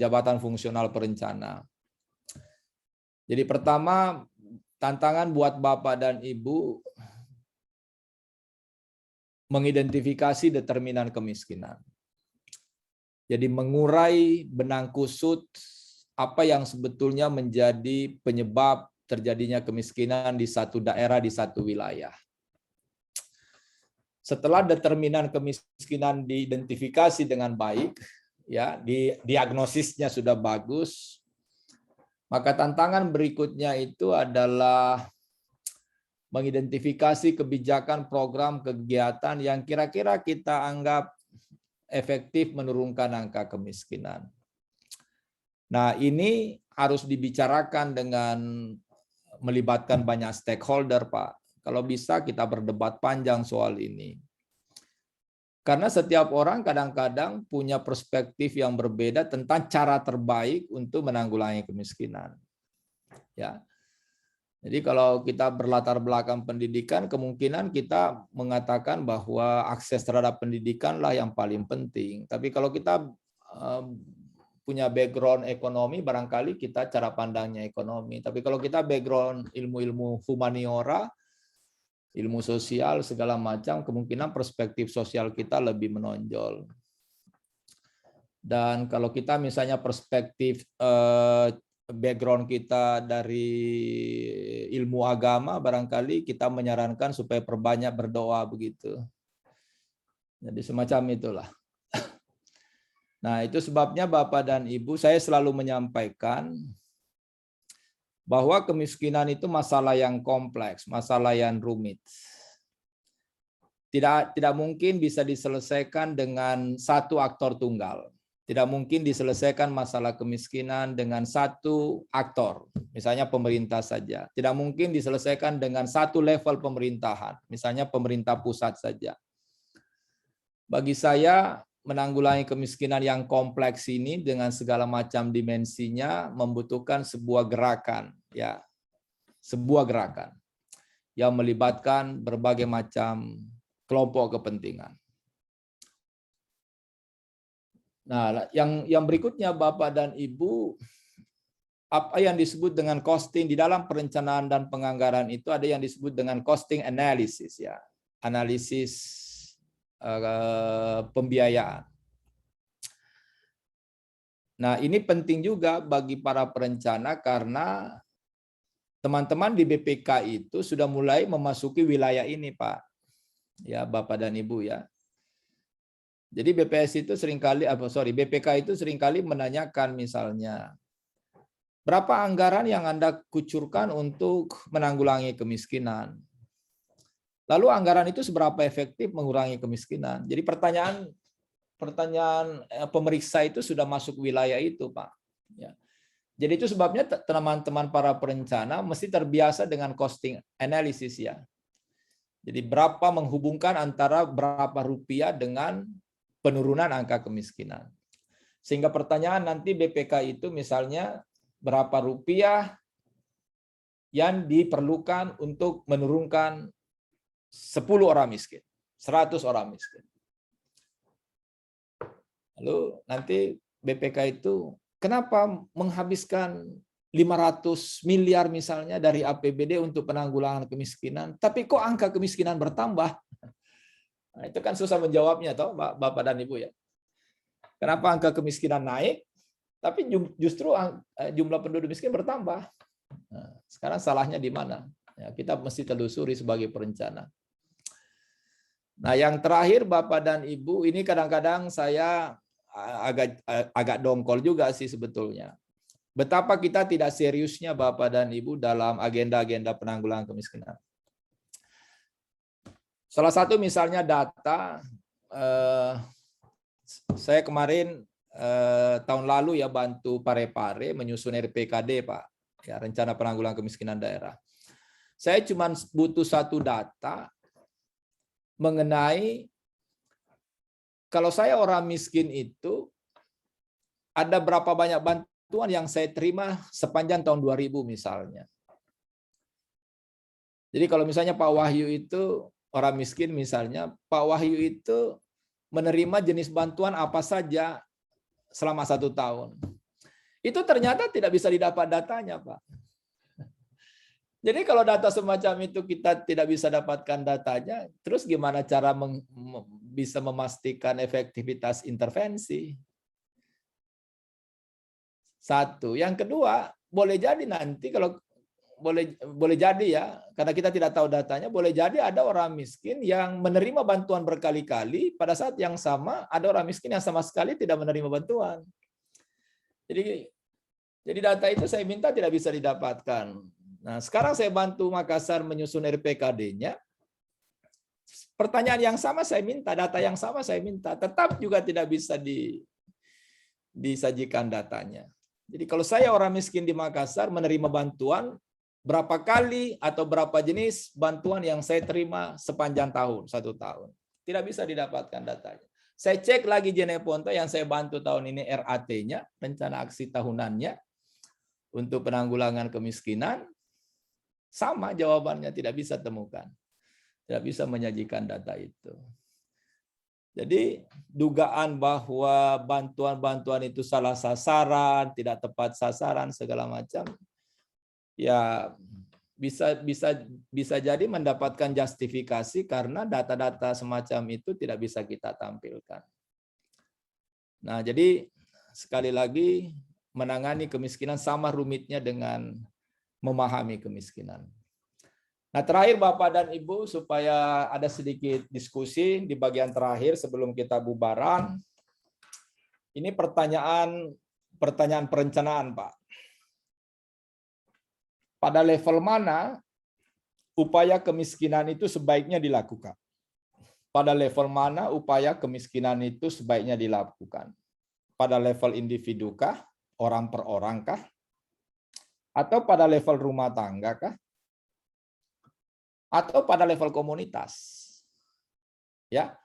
jabatan fungsional perencana. Jadi pertama, tantangan buat Bapak dan Ibu mengidentifikasi determinan kemiskinan. Jadi mengurai benang kusut apa yang sebetulnya menjadi penyebab terjadinya kemiskinan di satu daerah, di satu wilayah. Setelah determinan kemiskinan diidentifikasi dengan baik, ya, diagnosisnya sudah bagus, maka tantangan berikutnya itu adalah mengidentifikasi kebijakan, program, kegiatan yang kira-kira kita anggap efektif menurunkan angka kemiskinan. Nah, ini harus dibicarakan dengan melibatkan banyak stakeholder, Pak. Kalau bisa kita berdebat panjang soal ini. Karena setiap orang kadang-kadang punya perspektif yang berbeda tentang cara terbaik untuk menanggulangi kemiskinan. Ya. Jadi kalau kita berlatar belakang pendidikan, kemungkinan kita mengatakan bahwa akses terhadap pendidikanlah yang paling penting. Tapi kalau kita punya background ekonomi, barangkali kita cara pandangnya ekonomi. Tapi kalau kita background ilmu-ilmu humaniora, ilmu sosial, segala macam, kemungkinan perspektif sosial kita lebih menonjol. Dan kalau kita misalnya perspektif background kita dari ilmu agama, barangkali kita menyarankan supaya perbanyak berdoa begitu. Jadi semacam itulah. Nah, itu sebabnya Bapak dan Ibu, saya selalu menyampaikan bahwa kemiskinan itu masalah yang kompleks, masalah yang rumit. Tidak mungkin bisa diselesaikan dengan satu aktor tunggal. Tidak mungkin diselesaikan masalah kemiskinan dengan satu aktor, misalnya pemerintah saja. Tidak mungkin diselesaikan dengan satu level pemerintahan, misalnya pemerintah pusat saja. Bagi saya, menanggulangi kemiskinan yang kompleks ini dengan segala macam dimensinya membutuhkan sebuah gerakan, ya, sebuah gerakan yang melibatkan berbagai macam kelompok kepentingan. Nah, yang berikutnya Bapak dan Ibu, apa yang disebut dengan costing di dalam perencanaan dan penganggaran itu ada yang disebut dengan costing analysis, ya, analisis pembiayaan. Nah, ini penting juga bagi para perencana karena teman-teman di BPK itu sudah mulai memasuki wilayah ini, Pak. Ya, Bapak dan Ibu ya. Jadi BPK itu seringkali menanyakan misalnya, berapa anggaran yang Anda kucurkan untuk menanggulangi kemiskinan? Lalu anggaran itu seberapa efektif mengurangi kemiskinan? Jadi pertanyaan pemeriksa itu sudah masuk wilayah itu, Pak. Ya. Jadi itu sebabnya teman-teman para perencana mesti terbiasa dengan costing analysis ya. Jadi berapa menghubungkan antara berapa rupiah dengan penurunan angka kemiskinan. Sehingga pertanyaan nanti BPK itu misalnya berapa rupiah yang diperlukan untuk menurunkan 10 orang miskin, 100 orang miskin. Lalu nanti BPK itu kenapa menghabiskan 500 miliar misalnya dari APBD untuk penanggulangan kemiskinan, tapi kok angka kemiskinan bertambah? Nah, itu kan susah menjawabnya toh Bapak dan Ibu ya. Kenapa angka kemiskinan naik, Tapi justru jumlah penduduk miskin bertambah. Nah, sekarang salahnya di mana? Ya, kita mesti telusuri sebagai perencana. Nah, yang terakhir Bapak dan Ibu, ini kadang-kadang saya agak dongkol juga sih sebetulnya. Betapa kita tidak seriusnya Bapak dan Ibu dalam agenda-agenda penanggulangan kemiskinan. Salah satu misalnya data, saya kemarin tahun lalu ya bantu Parepare menyusun RPKD Pak, ya, rencana penanggulangan kemiskinan daerah. Saya cuma butuh satu data mengenai kalau saya orang miskin itu ada berapa banyak bantuan yang saya terima sepanjang tahun 2000 misalnya. Jadi kalau misalnya Pak Wahyu itu orang miskin misalnya, Pak Wahyu itu menerima jenis bantuan apa saja selama 1 tahun. Itu ternyata tidak bisa didapat datanya, Pak. Jadi kalau data semacam itu kita tidak bisa dapatkan datanya, terus gimana cara bisa memastikan efektivitas intervensi? Satu. Yang kedua, boleh jadi nanti kalau boleh jadi ya, karena kita tidak tahu datanya, boleh jadi ada orang miskin yang menerima bantuan berkali-kali, pada saat yang sama ada orang miskin yang sama sekali tidak menerima bantuan. Jadi data itu saya minta tidak bisa didapatkan. Nah, sekarang saya bantu Makassar menyusun RPKD-nya. Pertanyaan yang sama saya minta, data yang sama saya minta, tetap juga tidak bisa disajikan datanya. Jadi kalau saya orang miskin di Makassar menerima bantuan, berapa kali atau berapa jenis bantuan yang saya terima sepanjang tahun, 1 tahun. Tidak bisa didapatkan datanya. Saya cek lagi Jeneponto yang saya bantu tahun ini RAT-nya, rencana aksi tahunannya, untuk penanggulangan kemiskinan, sama jawabannya, tidak bisa temukan. Tidak bisa menyajikan data itu. Jadi dugaan bahwa bantuan-bantuan itu salah sasaran, tidak tepat sasaran, segala macam, ya bisa jadi mendapatkan justifikasi karena data-data semacam itu tidak bisa kita tampilkan. Nah, jadi sekali lagi menangani kemiskinan sama rumitnya dengan memahami kemiskinan. Nah, terakhir Bapak dan Ibu, supaya ada sedikit diskusi di bagian terakhir sebelum kita bubaran. Ini pertanyaan perencanaan, Pak. Pada level mana upaya kemiskinan itu sebaiknya dilakukan? Pada level mana upaya kemiskinan itu sebaiknya dilakukan? Pada level individu kah? Orang per orang kah? Atau pada level rumah tangga kah? Atau pada level komunitas? Ya.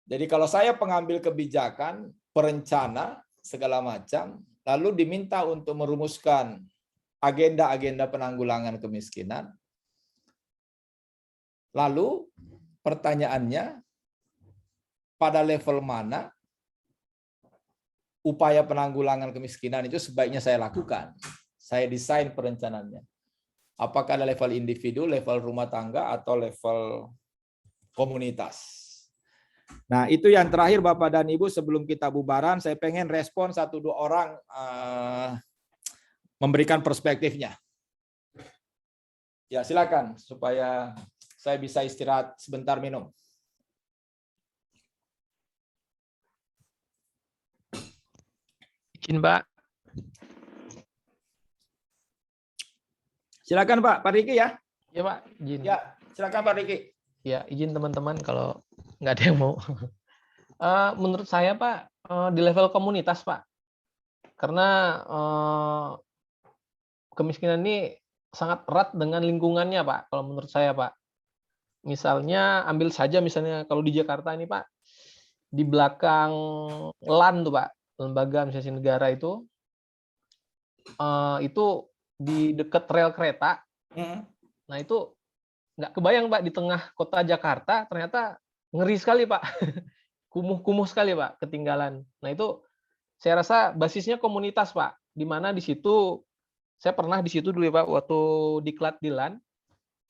Jadi kalau saya pengambil kebijakan, perencana segala macam, lalu diminta untuk merumuskan agenda-agenda penanggulangan kemiskinan. Lalu pertanyaannya, pada level mana upaya penanggulangan kemiskinan itu sebaiknya saya lakukan? Saya desain perencanaannya. Apakah ada level individu, level rumah tangga, atau level komunitas? Nah, itu yang terakhir Bapak dan Ibu, sebelum kita bubaran, saya pengen respon 1-2 orang memberikan perspektifnya. Ya, silakan supaya saya bisa istirahat sebentar minum. Izin, Pak. Silakan Pak Riki ya. Ya, Pak, izin. Ya, silakan Pak Riki. Ya, izin teman-teman kalau nggak ada yang mau. Menurut saya, Pak, di level komunitas, Pak. Karena kemiskinan ini sangat erat dengan lingkungannya, Pak. Kalau menurut saya, Pak. Misalnya, ambil saja misalnya kalau di Jakarta ini, Pak, di belakang LAN tuh, Pak, lembaga administrasi negara itu di dekat rel kereta. Nah, itu nggak kebayang, Pak, di tengah kota Jakarta ternyata ngeri sekali, Pak. Kumuh-kumuh sekali, Pak, ketinggalan. Nah, itu saya rasa basisnya komunitas, Pak. Di mana di situ saya pernah di situ dulu ya, Pak, waktu diklat di LAN.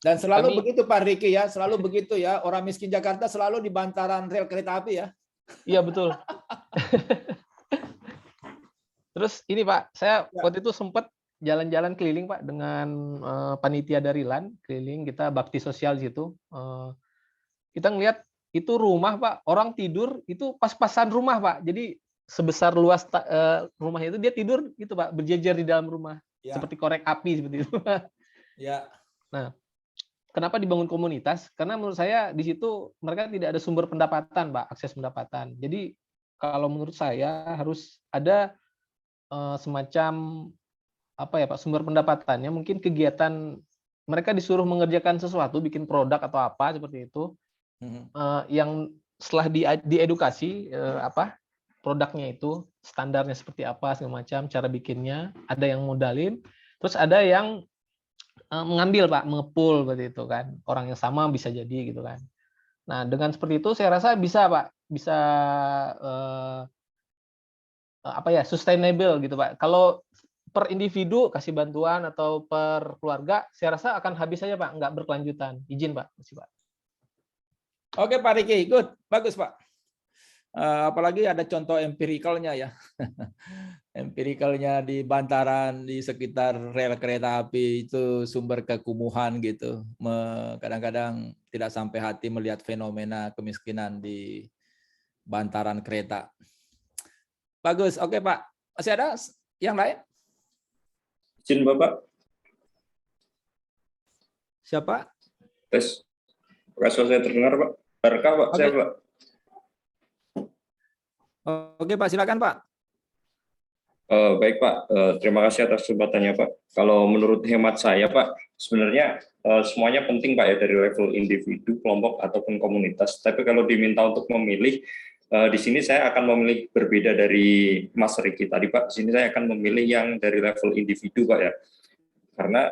Dan selalu begitu Pak Riki ya, selalu begitu ya. Orang miskin Jakarta selalu di bantaran rel kereta api ya. Iya, betul. Terus ini Pak, saya Ya. waktu itu sempat jalan-jalan keliling Pak dengan panitia dari LAN, keliling kita bakti sosial di situ. Kita ngelihat itu rumah Pak, orang tidur itu pas-pasan rumah Pak. Jadi sebesar luas rumahnya itu dia tidur gitu Pak, berjejer di dalam rumah. Ya. Seperti korek api seperti itu. Ya. Nah, kenapa dibangun komunitas? Karena menurut saya di situ mereka tidak ada sumber pendapatan, Pak, akses pendapatan. Jadi kalau menurut saya harus ada semacam apa ya, Pak, sumber pendapatannya. Mungkin kegiatan mereka disuruh mengerjakan sesuatu, bikin produk atau apa seperti itu, yang setelah diedukasi apa produknya itu standarnya seperti apa segala macam, cara bikinnya, ada yang modalin, terus ada yang mengambil Pak, mengepul seperti itu kan. Orang yang sama bisa jadi gitu kan. Nah, dengan seperti itu saya rasa bisa Pak, bisa apa ya, sustainable gitu Pak. Kalau per individu kasih bantuan atau per keluarga, saya rasa akan habis saja Pak, nggak berkelanjutan. Izin Pak, masih Pak. Oke Pak Riki, good, bagus Pak. Apalagi ada contoh empirikalnya ya. Empirikalnya di bantaran di sekitar rel kereta api itu sumber kekumuhan gitu. Kadang-kadang tidak sampai hati melihat fenomena kemiskinan di bantaran kereta. Bagus, oke Pak. Masih ada yang lain? Izin Bapak. Siapa? Tes. Apakah suara saya terdengar Pak? Barkah Pak, saya Pak. Oke Pak, silakan Pak. Baik Pak, terima kasih atas kesempatannya Pak. Kalau menurut hemat saya Pak, sebenarnya semuanya penting Pak ya dari level individu, kelompok ataupun komunitas. Tapi kalau diminta untuk memilih, di sini saya akan memilih berbeda dari Mas Riki tadi Pak. Di sini saya akan memilih yang dari level individu Pak ya. Karena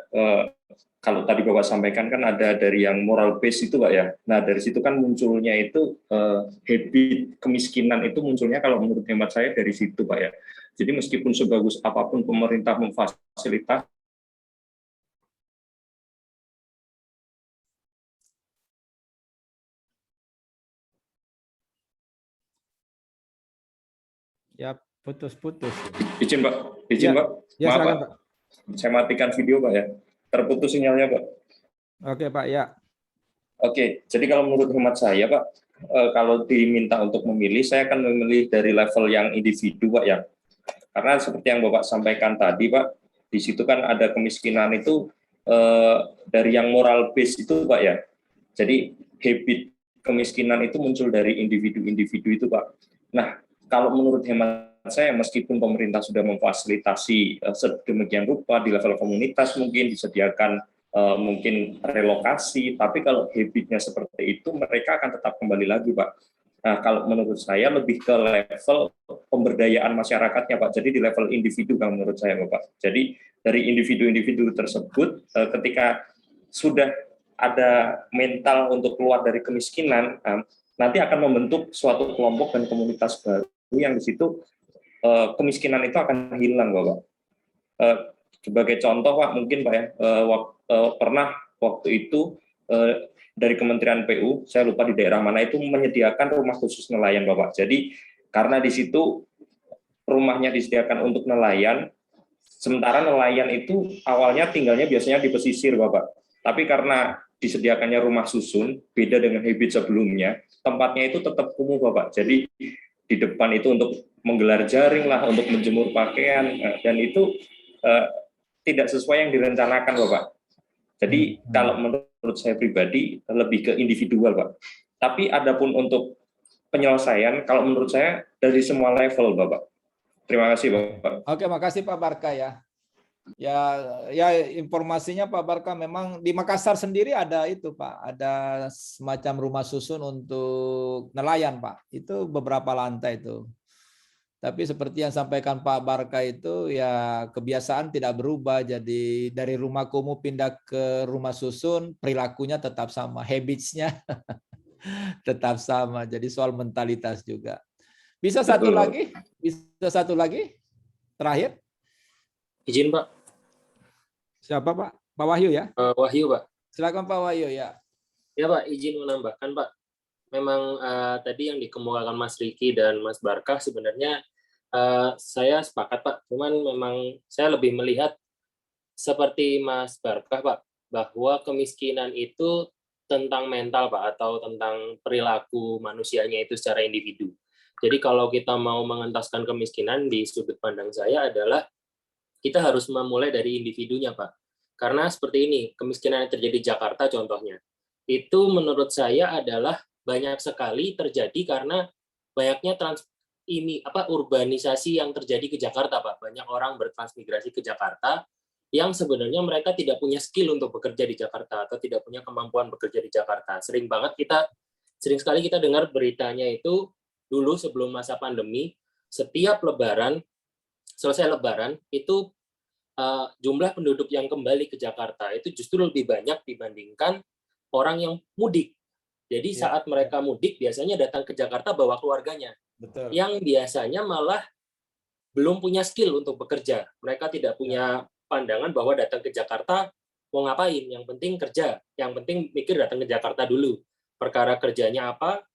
kalau tadi Bapak sampaikan kan ada dari yang moral base itu Pak ya. Nah dari situ kan munculnya itu habit kemiskinan itu munculnya kalau menurut hemat saya dari situ Pak ya. Jadi meskipun sebagus apapun pemerintah memfasilitasi Ya, putus-putus. izin Pak, izin Ya. Pak. Ya, Maaf silakan, Pak. Saya matikan video Pak ya. Terputus sinyalnya Pak. Oke Pak, ya. Oke, jadi kalau menurut hemat saya Pak, kalau diminta untuk memilih, saya akan memilih dari level yang individu Pak ya. Karena seperti yang Bapak sampaikan tadi Pak, di situ kan ada kemiskinan itu dari yang moral base itu Pak ya. Jadi habit kemiskinan itu muncul dari individu-individu itu Pak. Nah, kalau menurut hemat saya, meskipun pemerintah sudah memfasilitasi sedemikian rupa di level komunitas mungkin disediakan mungkin relokasi, tapi kalau habitnya seperti itu, mereka akan tetap kembali lagi Pak. Nah, kalau menurut saya lebih ke level pemberdayaan masyarakatnya Pak. Jadi di level individu kalau menurut saya Bapak. Jadi dari individu-individu tersebut ketika sudah ada mental untuk keluar dari kemiskinan, nanti akan membentuk suatu kelompok dan komunitas baru yang di situ kemiskinan itu akan hilang Bapak. Sebagai contoh Pak, mungkin Pak ya, pernah waktu itu dari Kementerian PU, saya lupa di daerah mana itu menyediakan rumah khusus nelayan Bapak. Jadi karena di situ rumahnya disediakan untuk nelayan, sementara nelayan itu awalnya tinggalnya biasanya di pesisir Bapak. Tapi karena disediakannya rumah susun, beda dengan habit sebelumnya, tempatnya itu tetap kumuh Bapak. Jadi di depan itu untuk menggelar jaring lah, untuk menjemur pakaian, dan itu tidak sesuai yang direncanakan Bapak. Jadi kalau menurut saya pribadi lebih ke individual Pak. Tapi adapun untuk penyelesaian, kalau menurut saya dari semua level Bapak. Terima kasih Bapak. Oke, makasih Pak Barka ya. Ya informasinya Pak Barka memang di Makassar sendiri ada itu Pak, ada semacam rumah susun untuk nelayan Pak. Itu beberapa lantai itu. Tapi seperti yang sampaikan Pak Barka itu ya kebiasaan tidak berubah. Jadi dari rumah kumuh pindah ke rumah susun, perilakunya tetap sama, habits-nya tetap sama. Jadi soal mentalitas juga. Bisa satu Betul. lagi? Bisa satu lagi? Terakhir? Izin Pak. Siapa Pak? Pak Wahyu ya? Wahyu Pak. Silakan Pak Wahyu ya. Ya Pak, izin menambahkan Pak. Memang tadi yang dikemukakan Mas Riki dan Mas Barkah sebenarnya Saya sepakat Pak, cuman memang saya lebih melihat seperti Mas Barkah Pak, bahwa kemiskinan itu tentang mental Pak, atau tentang perilaku manusianya itu secara individu. Jadi kalau kita mau mengentaskan kemiskinan di sudut pandang saya adalah kita harus memulai dari individunya Pak. Karena seperti ini, kemiskinan yang terjadi di Jakarta contohnya, itu menurut saya adalah banyak sekali terjadi karena banyaknya urbanisasi yang terjadi ke Jakarta Pak. Banyak orang bertransmigrasi ke Jakarta yang sebenarnya mereka tidak punya skill untuk bekerja di Jakarta atau tidak punya kemampuan bekerja di Jakarta. Sering sekali kita dengar beritanya itu dulu sebelum masa pandemi, setiap selesai Lebaran itu jumlah penduduk yang kembali ke Jakarta itu justru lebih banyak dibandingkan orang yang mudik. Jadi saat mereka mudik biasanya datang ke Jakarta bawa keluarganya. Betul. Yang biasanya malah belum punya skill untuk bekerja. Mereka tidak punya pandangan bahwa datang ke Jakarta mau ngapain, yang penting kerja, yang penting mikir datang ke Jakarta dulu. Perkara kerjanya apa,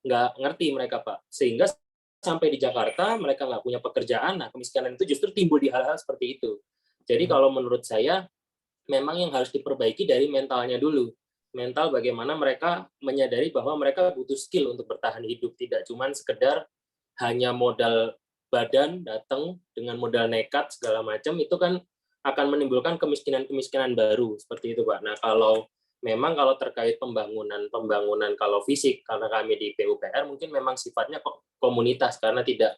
nggak ngerti mereka Pak. Sehingga sampai di Jakarta mereka nggak punya pekerjaan, nah kemiskinan itu justru timbul di hal-hal seperti itu. Jadi kalau menurut saya, memang yang harus diperbaiki dari mentalnya dulu. Mental bagaimana mereka menyadari bahwa mereka butuh skill untuk bertahan hidup, tidak cuma sekedar hanya modal badan datang dengan modal nekat segala macam, itu kan akan menimbulkan kemiskinan baru seperti itu Pak. Nah kalau terkait pembangunan kalau fisik, karena kami di PUPR mungkin memang sifatnya komunitas, karena tidak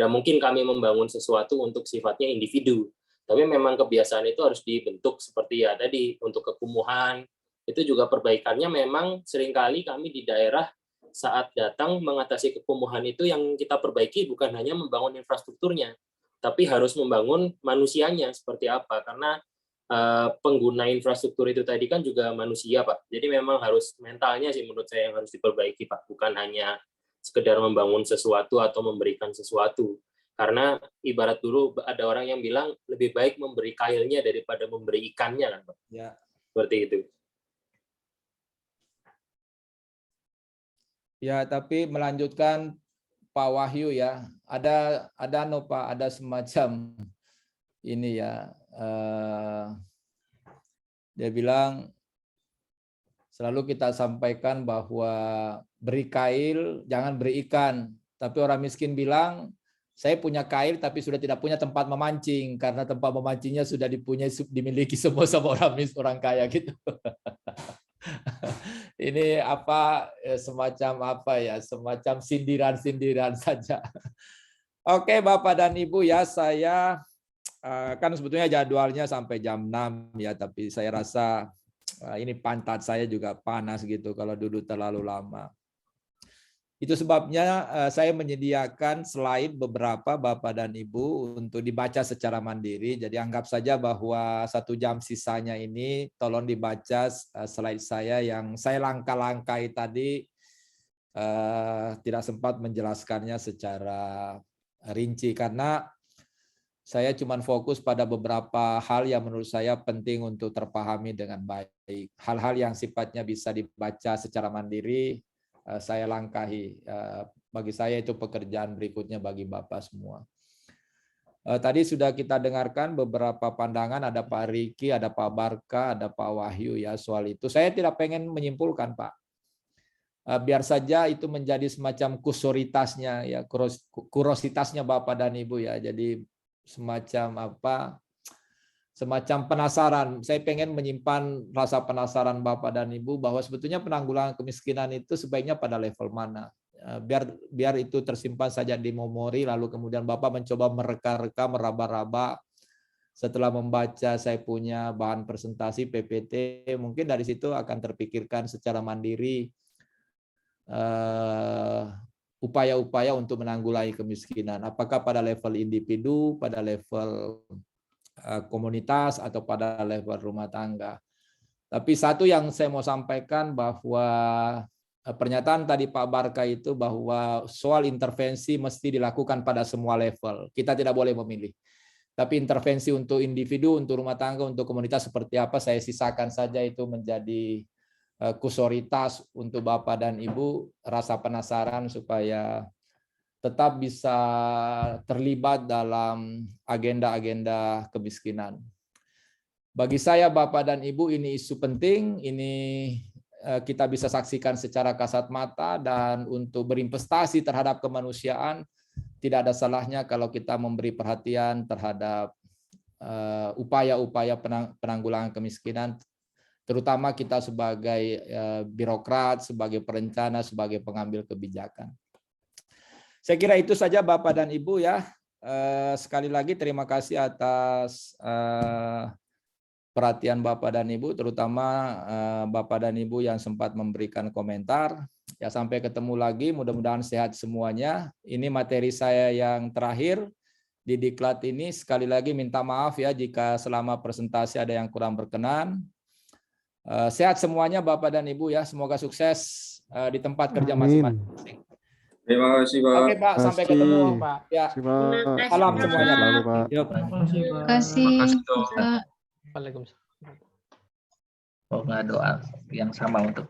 mungkin kami membangun sesuatu untuk sifatnya individu. Tapi memang kebiasaan itu harus dibentuk seperti ya tadi, untuk kekumuhan, itu juga perbaikannya memang seringkali kami di daerah saat datang mengatasi kekumuhan itu yang kita perbaiki bukan hanya membangun infrastrukturnya, tapi harus membangun manusianya seperti apa, karena pengguna infrastruktur itu tadi kan juga manusia Pak. Jadi memang harus mentalnya sih menurut saya yang harus diperbaiki Pak, bukan hanya sekedar membangun sesuatu atau memberikan sesuatu. Karena ibarat dulu ada orang yang bilang lebih baik memberi kailnya daripada memberi ikannya kan Pak. Ya. Seperti itu. Ya, tapi melanjutkan Pak Wahyu ya, ada semacam ini ya, dia bilang selalu kita sampaikan bahwa beri kail, jangan beri ikan. Tapi orang miskin bilang, saya punya kail tapi sudah tidak punya tempat memancing karena tempat memancingnya sudah dimiliki semua sama orang kaya gitu. Ini semacam sindiran saja. Oke Bapak dan Ibu ya, saya kan sebetulnya jadwalnya sampai jam 6 ya, tapi saya rasa ini pantat saya juga panas gitu kalau duduk terlalu lama. Itu sebabnya saya menyediakan slide beberapa Bapak dan Ibu untuk dibaca secara mandiri. Jadi anggap saja bahwa 1 jam sisanya ini tolong dibaca slide saya yang saya langkah-langkai tadi, tidak sempat menjelaskannya secara rinci karena saya cuma fokus pada beberapa hal yang menurut saya penting untuk terpahami dengan baik. Hal-hal yang sifatnya bisa dibaca secara mandiri, saya langkahi. Bagi saya itu pekerjaan berikutnya bagi Bapak semua. Tadi sudah kita dengarkan beberapa pandangan, ada Pak Riki, ada Pak Barka, ada Pak Wahyu ya soal itu. Saya tidak pengen menyimpulkan Pak. Biar saja itu menjadi semacam kurositasnya ya, kurositasnya Bapak dan Ibu ya. Jadi semacam penasaran. Saya pengen menyimpan rasa penasaran Bapak dan Ibu bahwa sebetulnya penanggulangan kemiskinan itu sebaiknya pada level mana. Biar itu tersimpan saja di memori, lalu kemudian Bapak mencoba mereka-reka, meraba-raba. Setelah membaca saya punya bahan presentasi PPT, mungkin dari situ akan terpikirkan secara mandiri upaya-upaya untuk menanggulangi kemiskinan. Apakah pada level individu, pada level komunitas, atau pada level rumah tangga. Tapi satu yang saya mau sampaikan bahwa pernyataan tadi Pak Barka itu bahwa soal intervensi mesti dilakukan pada semua level. Kita tidak boleh memilih. Tapi intervensi untuk individu, untuk rumah tangga, untuk komunitas seperti apa, saya sisakan saja itu menjadi kusoritas untuk Bapak dan Ibu, rasa penasaran supaya tetap bisa terlibat dalam agenda-agenda kemiskinan. Bagi saya, Bapak dan Ibu, ini isu penting, ini kita bisa saksikan secara kasat mata, dan untuk berinvestasi terhadap kemanusiaan, tidak ada salahnya kalau kita memberi perhatian terhadap upaya-upaya penanggulangan kemiskinan, terutama kita sebagai birokrat, sebagai perencana, sebagai pengambil kebijakan. Saya kira itu saja Bapak dan Ibu ya. Sekali lagi terima kasih atas perhatian Bapak dan Ibu, terutama Bapak dan Ibu yang sempat memberikan komentar. Ya, sampai ketemu lagi, mudah-mudahan sehat semuanya. Ini materi saya yang terakhir di diklat ini. Sekali lagi minta maaf ya jika selama presentasi ada yang kurang berkenan. Sehat semuanya Bapak dan Ibu ya, semoga sukses di tempat kerja masing-masing. Terima kasih, Pak. Oke Pak, sampai ketemu Pak. Ya, salam semuanya Pak. Yuk. Terima kasih. Pak. Waalaikumsalam. Doa yang sama untuk